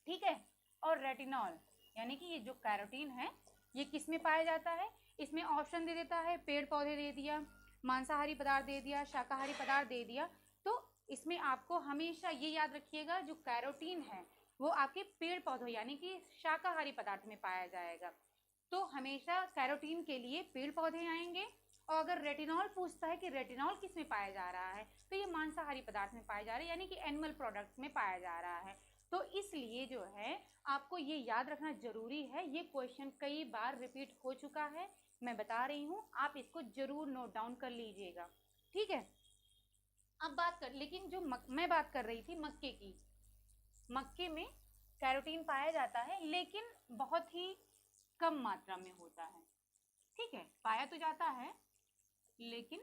ठीक है, और रेटिनॉल यानी कि ये जो कैरोटीन है ये किस में पाया जाता है। इसमें ऑप्शन दे देता है, पेड़ पौधे दे दिया, मांसाहारी पदार्थ दे दिया, शाकाहारी पदार्थ दे दिया। तो इसमें आपको हमेशा ये याद रखिएगा, जो कैरोटीन है वो आपके पेड़ पौधों यानी कि शाकाहारी पदार्थ में पाया जाएगा। तो हमेशा कैरोटीन के लिए पेड़ पौधे आएंगे, और अगर रेटिनॉल पूछता है कि रेटिनॉल किस में पाया जा रहा है, तो ये मांसाहारी पदार्थ में पाया जा रहा है, यानी कि एनिमल प्रोडक्ट्स में पाया जा रहा है। तो इसलिए जो है आपको ये याद रखना जरूरी है, ये क्वेश्चन कई बार रिपीट हो चुका है, मैं बता रही हूँ, आप इसको जरूर नोट डाउन कर लीजिएगा, ठीक है। अब बात कर, लेकिन जो मैं बात कर रही थी मक्के की, मक्के में कैरोटीन पाया जाता है लेकिन बहुत ही कम मात्रा में होता है, ठीक है, पाया तो जाता है लेकिन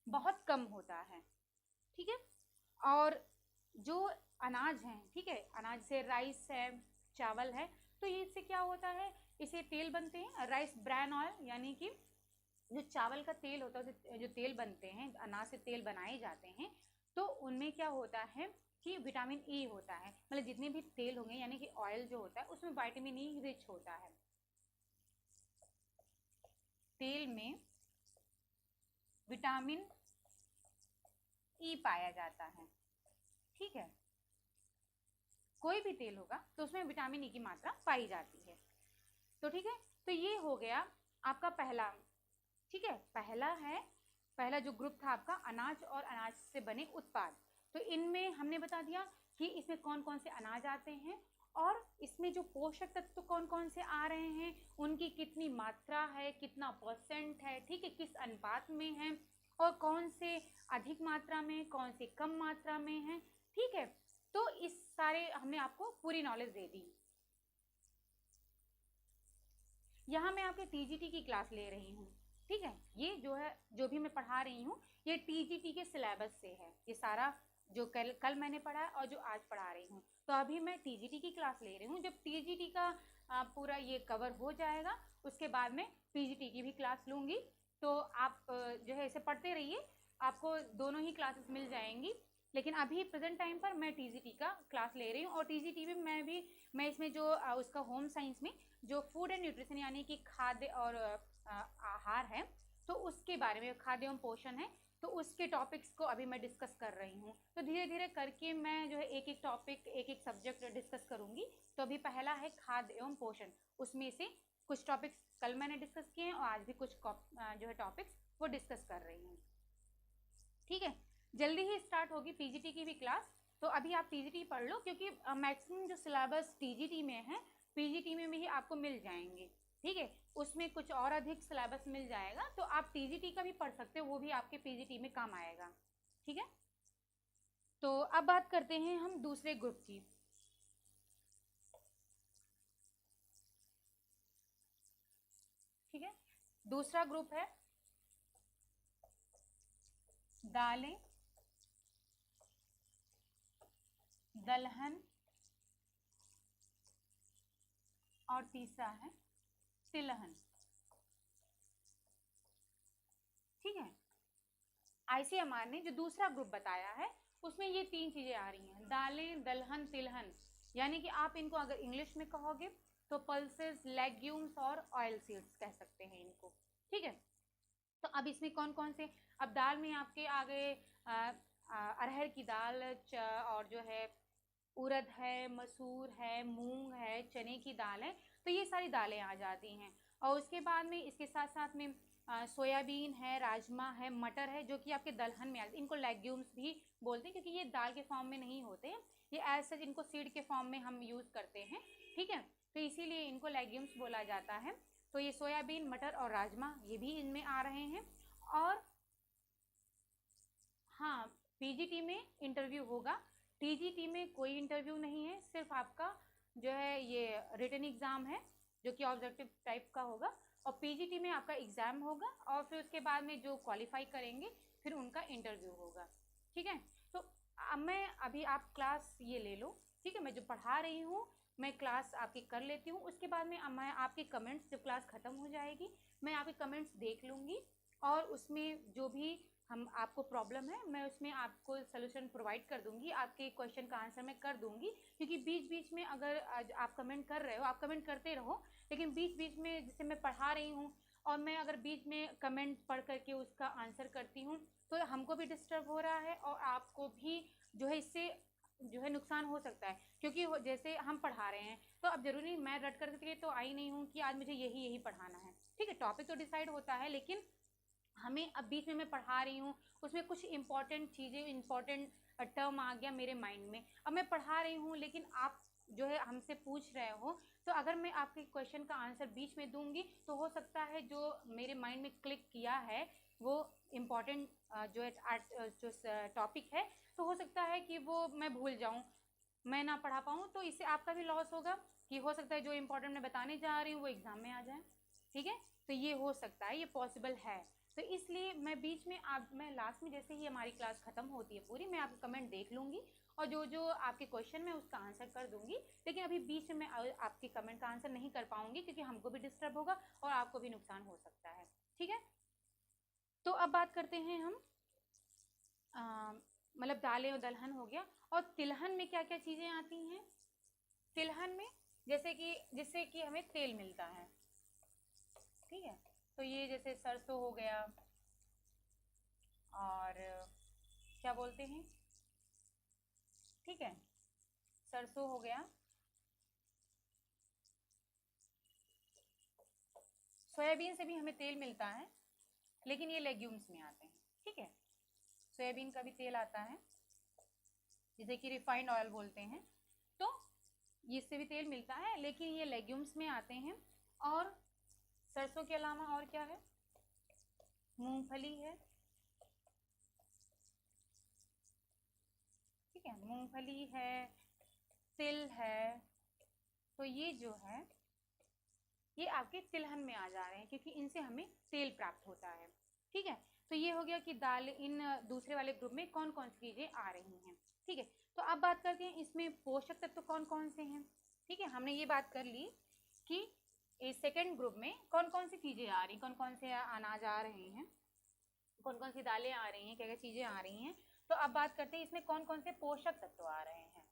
बहुत कम होता है, ठीक है। और जो अनाज हैं, ठीक है, अनाज से राइस है, चावल है, तो ये इससे क्या होता है, इसे तेल बनते हैं, राइस ब्रैन ऑयल, यानी कि जो चावल का तेल होता है, जो तेल बनते हैं, अनाज से तेल बनाए जाते हैं, तो उनमें क्या होता है कि विटामिन ई होता है, मतलब जितने भी तेल होंगे यानी कि ऑयल जो होता है उसमें विटामिन ई रिच होता है, तेल में विटामिन ई पाया जाता है, ठीक है, कोई भी तेल होगा तो उसमें विटामिन ई की मात्रा पाई जाती है। तो ठीक है, तो ये हो गया आपका पहला, ठीक है, पहला जो ग्रुप था आपका अनाज और अनाज से बने उत्पाद। तो इनमें हमने बता दिया कि इसमें कौन कौन से अनाज आते हैं और इसमें जो पोषक तत्व कौन कौन से आ रहे हैं, उनकी कितनी मात्रा है, कितना परसेंट है, ठीक है, किस अनुपात में है, और कौन से अधिक मात्रा में, कौन से कम मात्रा में है, ठीक है। तो इस सारे हमने आपको पूरी नॉलेज दे दी। यहाँ मैं आपके टीजीटी की क्लास ले रही हूँ, ठीक है, ये जो है जो भी मैं पढ़ा रही हूँ ये टीजीटी के सिलेबस से है, ये सारा जो कल मैंने पढ़ा है और जो आज पढ़ा रही हूँ। तो अभी मैं टीजीटी की क्लास ले रही हूँ, जब टीजीटी का पूरा ये कवर हो जाएगा उसके बाद में पीजीटी की भी क्लास लूँगी। तो आप जो है इसे पढ़ते रहिए, आपको दोनों ही क्लासेस मिल जाएंगी। लेकिन अभी प्रेजेंट टाइम पर मैं टीजीटी का क्लास ले रही हूँ, और टीजीटी में मैं इसमें जो उसका होम साइंस में जो फूड एंड न्यूट्रिशन यानी कि खाद्य और आहार है, तो उसके बारे में, खाद्य एवं पोषण है, तो उसके टॉपिक्स को अभी मैं डिस्कस कर रही हूँ। तो धीरे धीरे करके मैं जो है एक एक टॉपिक, एक एक सब्जेक्ट डिस्कस करूँगी। तो अभी पहला है खाद्य एवं पोषण, उसमें से कुछ टॉपिक्स कल मैंने डिस्कस किए हैं और आज भी कुछ जो है टॉपिक्स वो डिस्कस कर रही हूँ, ठीक है। जल्दी ही स्टार्ट होगी पीजीटी की भी क्लास, तो अभी आप टीजीटी पढ़ लो, क्योंकि मैक्सिमम जो सिलेबस टीजीटी में है पीजीटी में भी आपको मिल जाएंगे, ठीक है, उसमें कुछ और अधिक सिलेबस मिल जाएगा, तो आप टीजीटी का भी पढ़ सकते हो, वो भी आपके पीजीटी में काम आएगा। ठीक है, तो अब बात करते हैं हम दूसरे ग्रुप की। ठीक है, दूसरा ग्रुप है दालें, दलहन, और तीसरा है तिलहन। ठीक है, आईसीएमआर ने जो दूसरा ग्रुप बताया है उसमें ये 3 चीजें आ रही हैं, दालें, दलहन, तिलहन, यानी कि आप इनको अगर इंग्लिश में कहोगे तो पल्सेस, लेग्यूम्स और ऑयल सीड्स कह सकते हैं इनको। ठीक है, तो अब इसमें कौन कौन से, अब दाल में आपके आ गए अरहर की दाल, और जो है उड़द है, मसूर है, मूंग है, चने की दाल है, तो ये सारी दालें आ जाती हैं। और उसके बाद में इसके साथ साथ में सोयाबीन है, राजमा है, मटर है, जो कि आपके दलहन में आते हैं। इनको लेग्यूम्स भी बोलते हैं क्योंकि ये दाल के फॉर्म में नहीं होते हैं, ये एज सच इनको सीड के फॉर्म में हम यूज़ करते हैं। ठीक है, तो इसीलिए इनको लेग्यूम्स बोला जाता है। तो ये सोयाबीन, मटर और राजमा ये भी इनमें आ रहे हैं। और हाँ, पीजीटी में इंटरव्यू होगा, टीजीटी में कोई इंटरव्यू नहीं है, सिर्फ आपका जो है ये रिटन एग्ज़ाम है जो कि ऑब्जेक्टिव टाइप का होगा, और पीजीटी में आपका एग्ज़ाम होगा, और फिर उसके बाद में जो क्वालिफाई करेंगे फिर उनका इंटरव्यू होगा। ठीक है, तो मैं अभी आप क्लास ये ले लो। ठीक है, मैं जो पढ़ा रही हूँ मैं क्लास आपकी कर लेती हूँ, उसके बाद में मैं आपके कमेंट्स, जब क्लास ख़त्म हो जाएगी मैं आपके कमेंट्स देख लूँगी, और उसमें जो भी हम आपको प्रॉब्लम है मैं उसमें आपको सलूशन प्रोवाइड कर दूंगी, आपके क्वेश्चन का आंसर मैं कर दूंगी। क्योंकि बीच बीच में अगर आप कमेंट कर रहे हो, आप कमेंट करते रहो, लेकिन बीच बीच में जैसे मैं पढ़ा रही हूँ और मैं अगर बीच में कमेंट पढ़ करके उसका आंसर करती हूँ तो हमको भी डिस्टर्ब हो रहा है और आपको भी जो है इससे जो है नुकसान हो सकता है। क्योंकि जैसे हम पढ़ा रहे हैं तो अब जरूरी मैं रट करके तो आई नहीं हूँ कि आज मुझे यही यही पढ़ाना है। ठीक है, टॉपिक तो डिसाइड होता है, लेकिन हमें अब बीच में मैं पढ़ा रही हूँ उसमें कुछ इंपॉर्टेंट चीज़ें, इंपॉर्टेंट टर्म आ गया मेरे माइंड में, अब मैं पढ़ा रही हूँ लेकिन आप जो है हमसे पूछ रहे हो, तो अगर मैं आपके क्वेश्चन का आंसर बीच में दूंगी तो हो सकता है जो मेरे माइंड में क्लिक किया है वो इम्पॉर्टेंट जो है जो टॉपिक है, तो हो सकता है कि वो मैं भूल जाऊँ, मैं ना पढ़ा पाऊँ, तो इससे आपका भी लॉस होगा कि हो सकता है जो इम्पोर्टेंट मैं बताने जा रही हूँ वो एग्ज़ाम में आ जाए। ठीक है, तो ये हो सकता है, ये पॉसिबल है। तो इसलिए मैं बीच में मैं लास्ट में जैसे ही हमारी क्लास ख़त्म होती है पूरी, मैं आपके कमेंट देख लूँगी और जो जो आपके क्वेश्चन में उसका आंसर कर दूँगी, लेकिन अभी बीच में मैं आपके कमेंट का आंसर नहीं कर पाऊँगी क्योंकि हमको भी डिस्टर्ब होगा और आपको भी नुकसान हो सकता है। ठीक है, तो अब बात करते हैं हम मतलब दालें और दलहन हो गया, और तिलहन में क्या क्या चीज़ें आती हैं। तिलहन में जैसे कि जिससे कि हमें तेल मिलता है। ठीक है, तो ये जैसे सरसों हो गया, और क्या बोलते हैं, ठीक है, सरसों हो गया, सोयाबीन से भी हमें तेल मिलता है, लेकिन ये लेग्यूम्स में आते हैं। ठीक है, सोयाबीन का भी तेल आता है जिसे कि रिफाइंड ऑयल बोलते हैं, तो इससे भी तेल मिलता है, लेकिन ये लेग्यूम्स में आते हैं। और सरसों के अलावा और क्या है, मूंगफली है। ठीक है, मूंगफली है, तिल है, तो ये जो है ये आपके तिलहन में आ जा रहे हैं क्योंकि इनसे हमें तेल प्राप्त होता है। ठीक है, तो ये हो गया कि दाल इन दूसरे वाले ग्रुप में कौन कौन सी चीज़ें आ रही हैं। ठीक है, तो अब बात करते हैं इसमें पोषक तत्व कौन कौन से हैं। ठीक है, हमने ये बात कर ली कि इस सेकेंड ग्रुप में कौन कौन सी चीज़ें आ रही, कौन कौन से अनाज आ रहे हैं, कौन कौन सी दालें आ रही हैं, क्या क्या चीज़ें आ रही हैं। तो अब बात करते हैं इसमें कौन कौन से पोषक तत्व आ रहे हैं,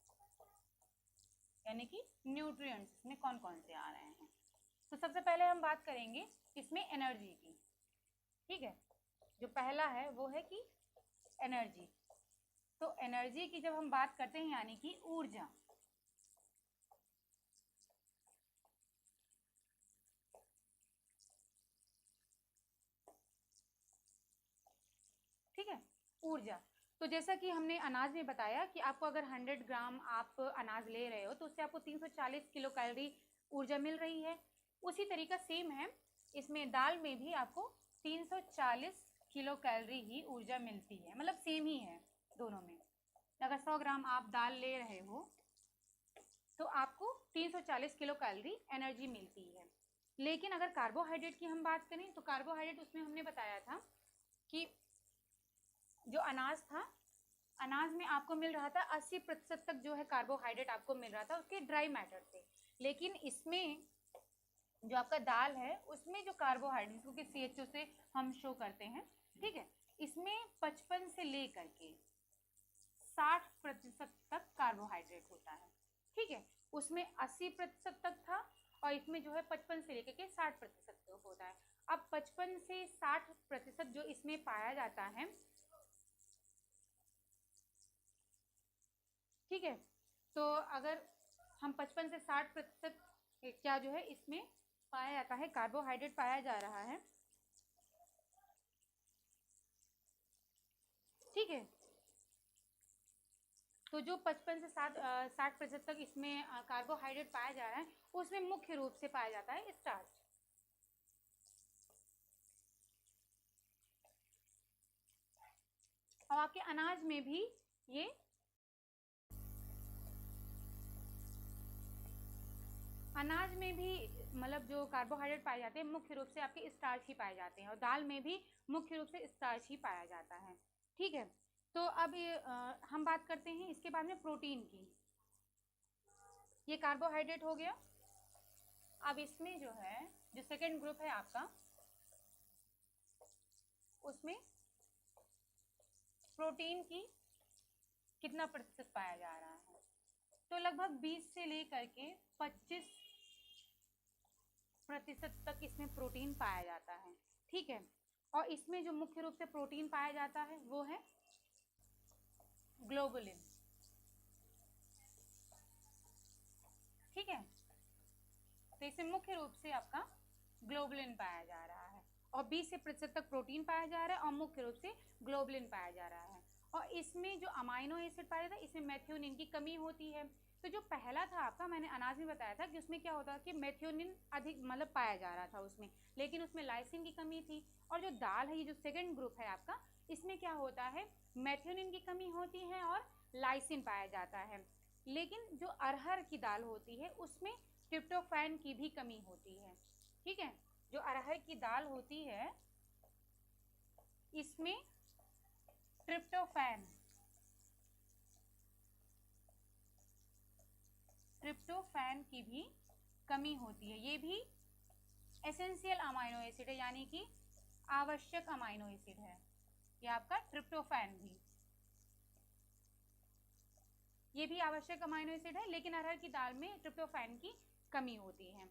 यानी कि न्यूट्रिएंट्स इसमें कौन कौन से आ रहे हैं। तो सबसे पहले हम बात करेंगे इसमें एनर्जी की। ठीक है, जो पहला है वो है कि एनर्जी। तो एनर्जी की जब हम बात करते हैं यानी कि ऊर्जा, ठीक है, ऊर्जा। तो जैसा कि हमने अनाज में बताया कि आपको अगर 100 ग्राम आप अनाज ले रहे हो तो उससे आपको 340 किलो कैलोरी ऊर्जा मिल रही है। उसी तरीका सेम है, इसमें दाल में भी आपको 340 किलो कैलोरी ही ऊर्जा मिलती है, मतलब सेम ही है दोनों में। अगर 100 ग्राम आप दाल ले रहे हो तो आपको 340 किलो कैलोरी एनर्जी मिलती है। लेकिन अगर कार्बोहाइड्रेट की हम बात करें तो कार्बोहाइड्रेट उसमें हमने बताया था कि जो अनाज था, अनाज में आपको मिल रहा था 80% तक जो है कार्बोहाइड्रेट आपको मिल रहा था उसके ड्राई मैटर से। लेकिन इसमें जो आपका दाल है उसमें जो कार्बोहाइड्रेट, क्योंकि CHO से हम शो करते हैं, ठीक है, इसमें 55 से लेकर के 60% तक कार्बोहाइड्रेट होता है, ठीक है। उसमें 80% तक था और इसमें जो है 55 से लेकर के 60% तक होता है। अब 55 से 60% जो इसमें पाया जाता है, ठीक है, तो अगर हम 55 से 60% क्या जो है इसमें पाया जाता है, कार्बोहाइड्रेट पाया जा रहा है, ठीक है। तो जो 55 से 60% तक इसमें कार्बोहाइड्रेट पाया जा रहा है उसमें मुख्य रूप से पाया जाता है स्टार्च। और आपके अनाज में भी ये अनाज में भी मतलब जो कार्बोहाइड्रेट पाए जाते हैं मुख्य रूप से आपके स्टार्च ही पाए जाते हैं, और दाल में भी मुख्य रूप से स्टार्च ही पाया जाता है, ठीक है। तो अब हम बात करते हैं इसके बाद में प्रोटीन की। ये कार्बोहाइड्रेट हो गया। अब इसमें जो है जो सेकेंड ग्रुप है आपका, उसमें प्रोटीन की कितना प्रतिशत पाया जा रहा है, तो लगभग 20 से लेकर के 25% तक इसमें प्रोटीन पाया जाता है, ठीक है। और इसमें जो मुख्य रूप से प्रोटीन पाया जाता है वो है ग्लोबुलिन, ठीक है। तो इसमें मुख्य रूप से आपका ग्लोबुलिन पाया जा रहा है और 20 से प्रतिशत तक प्रोटीन पाया जा रहा है और मुख्य रूप से ग्लोबुलिन पाया जा रहा है। और इसमें जो अमाइनो एसिड पाया जाता है इसमें मेथियोनिन की कमी होती है। तो जो पहला था आपका, मैंने अनाज में बताया था कि उसमें क्या होता है कि मेथियोनिन अधिक मतलब पाया जा रहा था उसमें, लेकिन उसमें लाइसिन की कमी थी। और जो दाल है, ये जो सेकेंड ग्रुप है आपका, इसमें क्या होता है, मेथियोनिन की कमी होती है और लाइसिन पाया जाता है। लेकिन जो अरहर की दाल होती है उसमें ट्रिप्टोफैन की भी कमी होती है, ठीक है। जो अरहर की दाल होती है इसमें ट्रिप्टोफैन की भी कमी होती है। ये भी एसेंशियल अमाइनो एसिड है, यानी कि आवश्यक अमाइनो एसिड है ये आपका ट्रिप्टोफैन भी, ये भी आवश्यक अमाइनो एसिड है, लेकिन अरहर की दाल में ट्रिप्टोफैन की कमी होती है।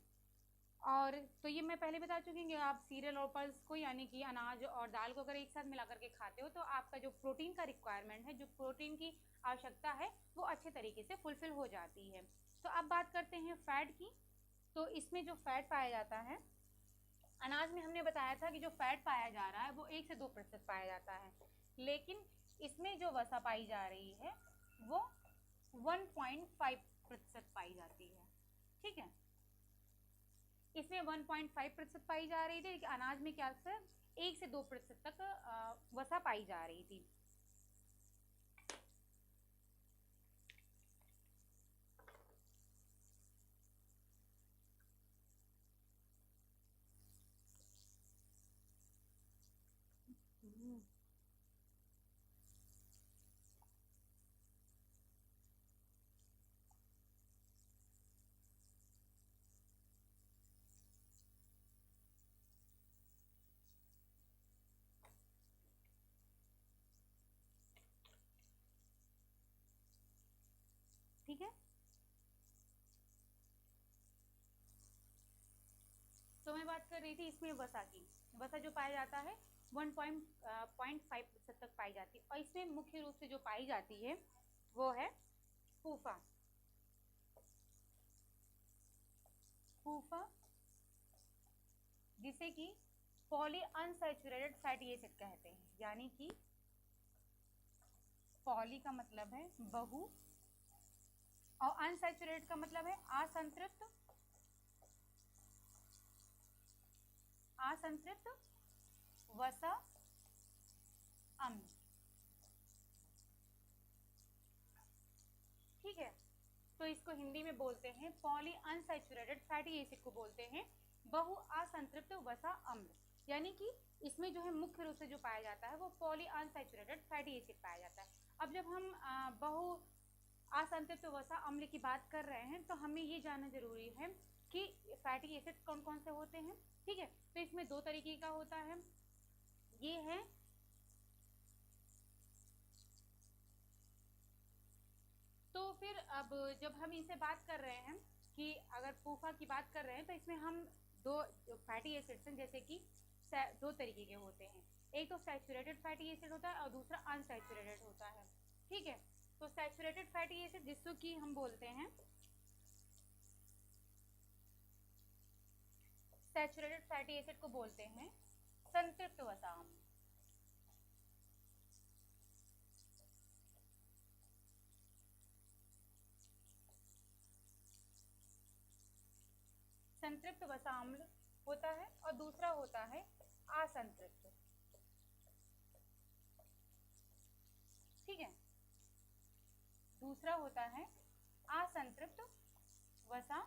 और तो ये मैं पहले बता चुकी हूँ कि आप सीरियल और पल्स को, यानी कि अनाज और दाल को अगर एक साथ मिला करके खाते हो तो आपका जो प्रोटीन का रिक्वायरमेंट है, जो प्रोटीन की आवश्यकता है, वो अच्छे तरीके से फुलफिल हो जाती है। तो अब बात करते हैं फैट की। तो इसमें जो फैट पाया जाता है अनाज में, हमने बताया था कि जो फैट पाया जा रहा है वो 1 से 2% पाया जाता है, लेकिन इसमें जो वसा पाई जा रही है वो 1.5% पाई जाती है, ठीक है। इसमें 1.5% पाई जा रही थी, लेकिन अनाज में क्या सिर्फ 1 से 2% तक वसा पाई जा रही थी। ठीक है, तो मैं बात कर रही थी इसमें वसा की। वसा जो पाया जाता है 1.5% तक पाई जाती है, और इसमें मुख्य रूप से जो पाई जाती है वो है फूफा। फूफा जिसे कि पॉली अनसैचुरेटेड फैटी एसिड कहते हैं, यानी कि पॉली का मतलब है बहु और अनसैचुरेटेड का मतलब है असंतृप्त असंतृप्त वसा अम्ल। ठीक है, तो इसको हिंदी में बोलते हैं पॉली अनसैचुरेटेड फैटी एसिड को बोलते हैं बहु असंतृप्त वसा अम्ल। यानी कि इसमें जो है मुख्य रूप से जो पाया जाता है वो पॉली अनसैचुरेटेड फैटी एसिड पाया जाता है। अब जब हम बहु असंतृप्त वसा अम्ल की बात कर रहे हैं तो हमें ये जानना जरूरी है कि फैटी एसिड कौन कौन से होते हैं। ठीक है, तो इसमें दो तरीके का होता है, ये है तो फिर अब जब हम इनसे बात कर रहे हैं कि अगर पूफा की बात कर रहे हैं तो इसमें हम दो फैटी एसिड्स हैं जैसे कि दो तरीके के होते हैं, एक तो सैचुरेटेड फैटी एसिड होता है और दूसरा अनसैचुरेटेड होता है। ठीक है, तो सैचुरेटेड फैटी एसिड जिसको कि हम बोलते हैं सैचुरेटेड फैटी एसिड को बोलते हैं संतृप्त वसा अम्ल। संतृप्त वसा अम्ल होता है और दूसरा होता है असंतृप्त। ठीक है, दूसरा होता है असंतृप्त वसा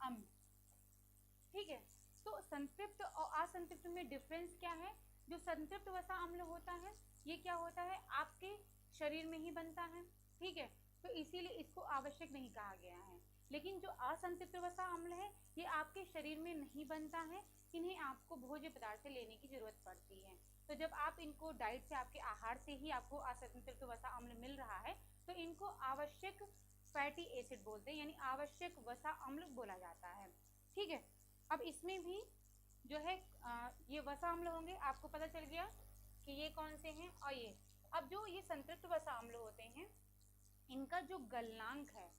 अम्ल। ठीक है, तो संतृप्त और असंतृप्त में डिफरेंस क्या है? जो संतृप्त वसा अम्ल होता है ये क्या होता है, आपके शरीर में ही बनता है। ठीक है, तो इसीलिए इसको आवश्यक नहीं कहा गया है। लेकिन जो असंतृप्त वसा अम्ल है ये आपके शरीर में नहीं बनता है, इन्हें आपको भोज्य पदार्थ से लेने की जरूरत पड़ती है। तो जब आप इनको डाइट से, आपके आहार से ही आपको असंतृप्त वसा अम्ल मिल रहा है तो इनको आवश्यक फैटी एसिड बोलते हैं, यानी आवश्यक वसा अम्ल बोला जाता है। ठीक है, अब इसमें भी जो है ये वसा अम्ल होंगे, आपको पता चल गया कि ये कौन से हैं। और ये अब जो ये संतृप्त वसा अम्ल होते हैं इनका जो गलनांक है,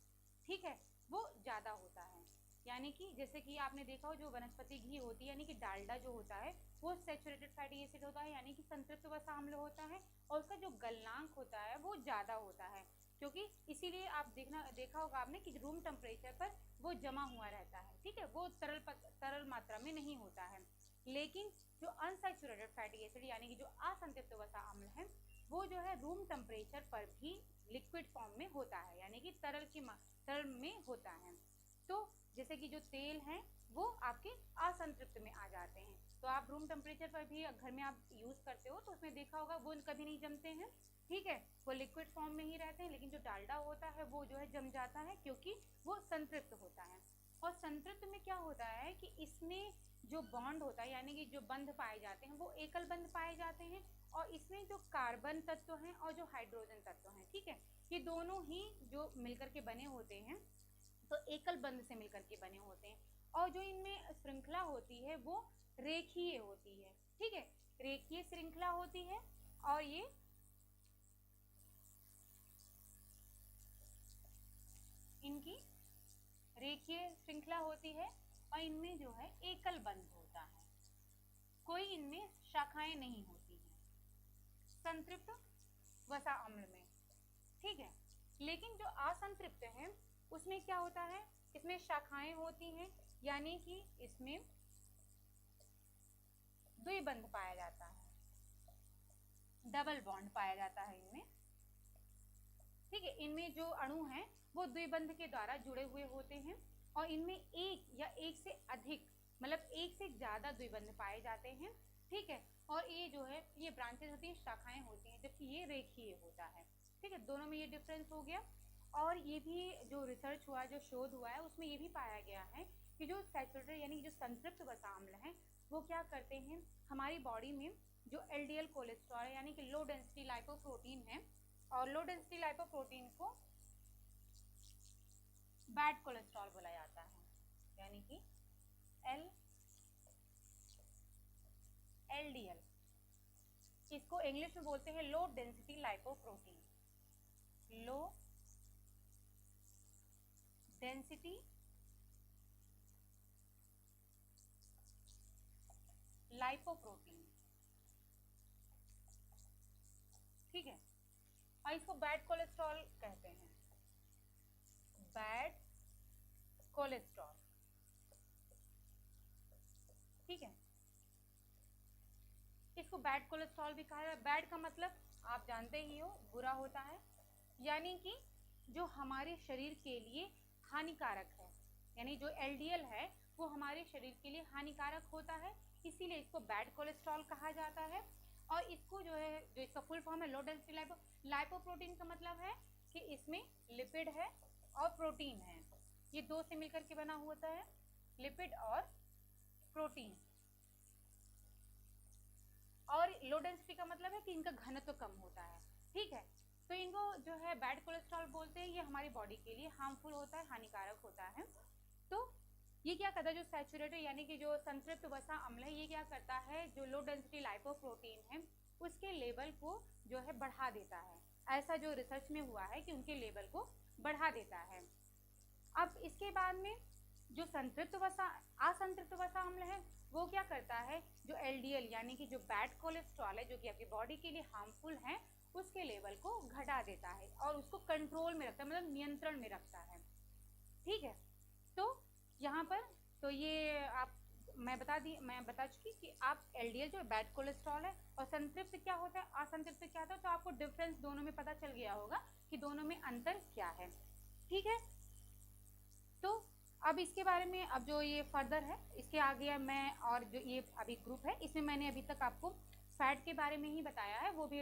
ठीक है, वो ज़्यादा होता है। यानी कि जैसे कि आपने देखा हो जो वनस्पति घी होती है यानी कि डालडा जो होता है वो सैचुरेटेड फैटी एसिड होता है, यानी कि संतृप्त वसा अम्ल होता है, और उसका जो गलनांक होता है वो ज़्यादा होता है, क्योंकि इसीलिए आप देखा होगा आपने कि रूम टेम्परेचर पर वो जमा हुआ रहता है। ठीक है, वो तरल मात्रा में नहीं होता है। लेकिन जो अनसैचुरेटेड फैटी एसिड यानी कि जो असंतृप्त वसा अम्ल है वो जो है रूम टेम्परेचर पर भी लिक्विड फॉर्म में होता है, यानी कि तरल में होता है। तो जैसे कि जो तेल हैं वो आपके असंतृप्त में आ जाते हैं, तो आप रूम टेम्परेचर पर भी घर में आप यूज़ करते हो तो उसमें देखा होगा वो कभी नहीं जमते हैं। ठीक है, वो लिक्विड फॉर्म में ही रहते हैं। लेकिन जो डालडा होता है वो जो है जम जाता है क्योंकि वो संतृप्त होता है। और संतृप्त में क्या होता है कि इसमें जो बॉन्ड होता है यानी कि जो बंध पाए जाते हैं वो एकल बंध पाए जाते हैं, और इसमें जो कार्बन तत्व हैं और जो हाइड्रोजन तत्व हैं, ठीक है, ये दोनों ही जो मिलकर के बने होते हैं तो एकल बंध से मिलकर के बने होते हैं। और जो इनमें श्रृंखला होती है वो रेखीय होती है। ठीक है, रेखीय श्रृंखला होती है और ये इनकी रेखीय श्रृंखला होती है और इनमें जो है एकल बंध होता है, कोई इनमें शाखाएं नहीं होती हैं संतृप्त वसा अम्ल में। ठीक है, लेकिन जो असंतृप्त है उसमें क्या होता है, इसमें शाखाएं होती हैं, यानी कि इसमें द्विबंध पाया जाता है, डबल बॉन्ड पाया जाता है इनमें। ठीक है, इनमें जो अणु हैं वो द्विबंध के द्वारा जुड़े हुए होते हैं और इनमें एक या एक से अधिक मतलब एक से ज़्यादा द्विबंध पाए जाते हैं। ठीक है, और ये जो है ये ब्रांचेस होती हैं, शाखाएं होती हैं, जबकि ये रेखीय होता है। ठीक है, दोनों में ये डिफरेंस हो गया। और ये भी जो रिसर्च हुआ, जो शोध हुआ है उसमें ये भी पाया गया है कि जो सैचुरेटेड यानी जो संतृप्त वसा अम्ल हैं वो क्या करते हैं, हमारी बॉडी में जो एलडीएल कोलेस्ट्रॉल यानी कि लो डेंसिटी लाइपोप्रोटीन है, और लो डेंसिटी लाइपोप्रोटीन को बैड कोलेस्ट्रॉल बोला जाता है, यानी कि एलडीएल, इसको इंग्लिश में बोलते हैं low density lipoprotein, low density lipoprotein. ठीक है, और इसको बैड कोलेस्ट्रॉल कहते हैं, बैड कोलेस्ट्रॉल। ठीक है। इसको बैड कोलेस्ट्रॉल भी कहा जाता है। बैड का मतलब आप जानते ही हो, बुरा होता है, यानी कि जो हमारे शरीर के लिए हानिकारक है, यानी जो LDL है वो हमारे शरीर के लिए हानिकारक होता है, इसीलिए इसको बैड कोलेस्ट्रॉल कहा जाता है। और इसको जो है, जो इसका फुल फॉर्म है लो डेंसिटी लाइपोप्रोटीन का मतलब है कि इसमें लिपिड है और प्रोटीन है, ये दो से मिलकर के बना होता है, लिपिड और प्रोटीन। और लो डेंसिटी का मतलब है कि इनका घनत्व कम होता है, ठीक है। तो इनको जो है बैड कोलेस्ट्रॉल बोलते हैं, ये हमारी बॉडी के लिए हार्मफुल होता है, हानिकारक होता है। तो ये क्या करता है, जो सैचुरेटेड यानी कि जो संतृप्त वसा अम्ल है, ये क्या करता है, जो लो डेंसिटी लाइपोप्रोटीन है उसके लेवल को जो है बढ़ा देता है। ऐसा जो रिसर्च में हुआ है कि उनके लेवल को बढ़ा देता है। अब इसके बाद में जो संतृप्त वसा असंतृप्त वसा अम्ल है वो क्या करता है, जो LDL यानी कि जो बैड कोलेस्ट्रॉल है जो कि आपकी बॉडी के लिए हार्मफुल है, उसके लेवल को घटा देता है और उसको कंट्रोल में रखता है, मतलब नियंत्रण में रखता है, ठीक है। तो यहाँ पर तो ये आप मैं बता चुकी कि आप LDL जो बैड कोलेस्ट्रॉल है और संतृप्त क्या होता है, असंतृप्त क्या होता है, तो आपको डिफरेंस दोनों में पता चल गया होगा कि दोनों में अंतर क्या है, ठीक है। तो अब इसके बारे में अब जो ये फर्दर है इसके आगे मैं, और जो ये अभी ग्रुप है इसमें मैंने अभी तक आपको फैट के बारे में ही बताया है, वो भी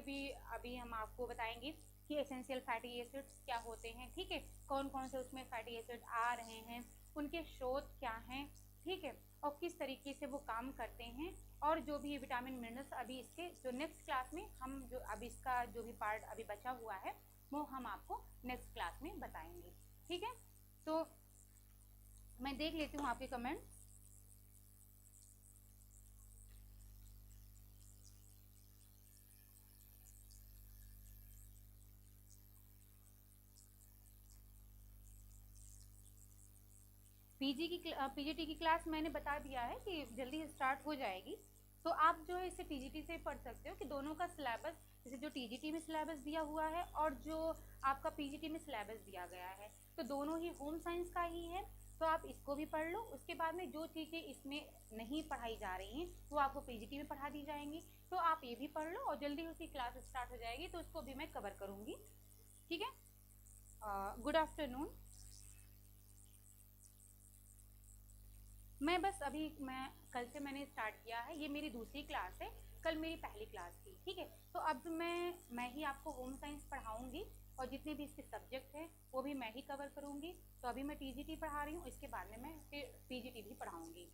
अभी हम आपको बताएंगे कि एसेंशियल फैटी एसिड्स क्या होते हैं, ठीक है, कौन कौन से उसमें फैटी एसिड आ रहे हैं, उनके स्रोत क्या हैं, ठीक है, और किस तरीके से वो काम करते हैं, और जो भी विटामिन मिनरल्स अभी इसके जो नेक्स्ट क्लास में हम जो अभी इसका जो भी पार्ट अभी बचा हुआ है वो हम आपको नेक्स्ट क्लास में बताएंगे, ठीक है। तो मैं देख लेती हूँ आपके कमेंट। पीजीटी की क्लास मैंने बता दिया है कि जल्दी स्टार्ट हो जाएगी, तो आप जो है इसे टीजीटी से पढ़ सकते हो कि दोनों का सिलेबस, जैसे जो टीजीटी में सिलेबस दिया हुआ है और जो आपका पीजीटी में सिलेबस दिया गया है, तो दोनों ही होम साइंस का ही है, तो आप इसको भी पढ़ लो। उसके बाद में जो चीज़ें इसमें नहीं पढ़ाई जा रही हैं वो आपको पीजीटी में पढ़ा दी जाएंगी, तो आप ये भी पढ़ लो और जल्दी उसकी क्लास स्टार्ट हो जाएगी, तो उसको भी मैं कवर करूँगी, ठीक है। Good afternoon. मैं बस अभी कल से मैंने स्टार्ट किया है, ये मेरी दूसरी क्लास है, कल मेरी पहली क्लास थी, ठीक है। तो अब मैं ही आपको होम साइंस पढ़ाऊंगी और जितने भी इसके सब्जेक्ट हैं वो भी मैं ही कवर करूंगी। तो अभी मैं टीजीटी पढ़ा रही हूँ, इसके बाद में मैं फिर पीजीटी भी पढ़ाऊंगी।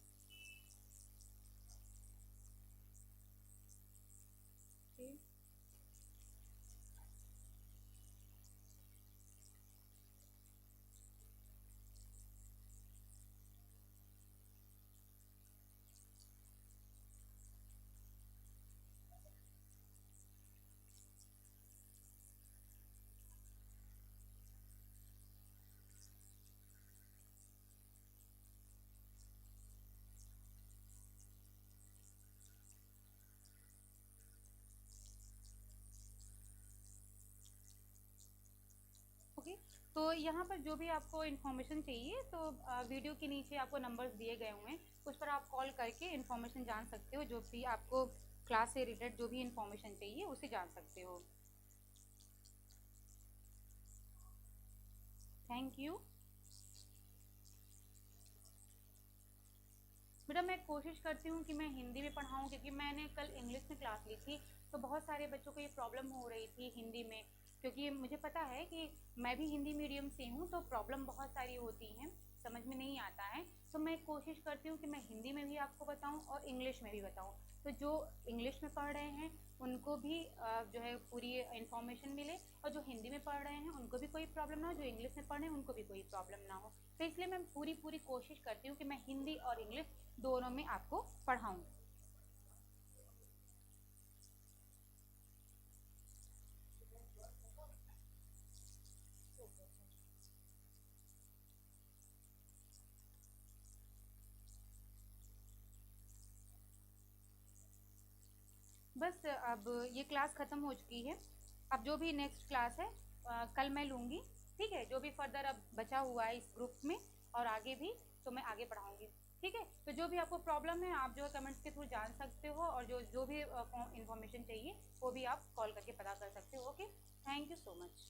ओके, तो यहाँ पर जो भी आपको इन्फॉर्मेशन चाहिए तो वीडियो के नीचे आपको नंबर्स दिए गए हुए हैं, उस पर आप कॉल करके इन्फॉर्मेशन जान सकते हो, जो भी आपको क्लास से रिलेटेड जो भी इन्फॉर्मेशन चाहिए उसे जान सकते हो। Thank you. बेटा मैं कोशिश करती हूँ कि मैं हिंदी में पढ़ाऊँ, क्योंकि मैंने कल इंग्लिश में क्लास ली थी तो बहुत सारे बच्चों को ये प्रॉब्लम हो रही थी हिंदी में, क्योंकि मुझे पता है कि मैं भी हिंदी मीडियम से हूँ, तो प्रॉब्लम बहुत सारी होती हैं, समझ में नहीं आता है, तो मैं कोशिश करती हूँ कि मैं हिंदी में भी आपको बताऊँ और इंग्लिश में भी बताऊँ, तो जो इंग्लिश में पढ़ रहे हैं उनको भी जो है पूरी इन्फॉर्मेशन मिले, और जो हिंदी में पढ़ रहे हैं उनको भी कोई प्रॉब्लम ना हो, जो इंग्लिश में पढ़ रहे हैं उनको भी कोई प्रॉब्लम ना हो। तो इसलिए मैं पूरी कोशिश करती हूँ कि मैं हिंदी और इंग्लिश दोनों में आपको पढ़ाऊँ। बस अब ये क्लास ख़त्म हो चुकी है, अब जो भी नेक्स्ट क्लास है कल मैं लूँगी, ठीक है, जो भी फर्दर अब बचा हुआ है इस ग्रुप में और आगे भी, तो मैं आगे पढ़ाऊँगी। ठीक है, तो जो भी आपको प्रॉब्लम है आप जो है कमेंट्स के थ्रू जान सकते हो, और जो भी इन्फॉर्मेशन चाहिए वो भी आप कॉल करके पता कर सकते हो। Okay, thank you so much.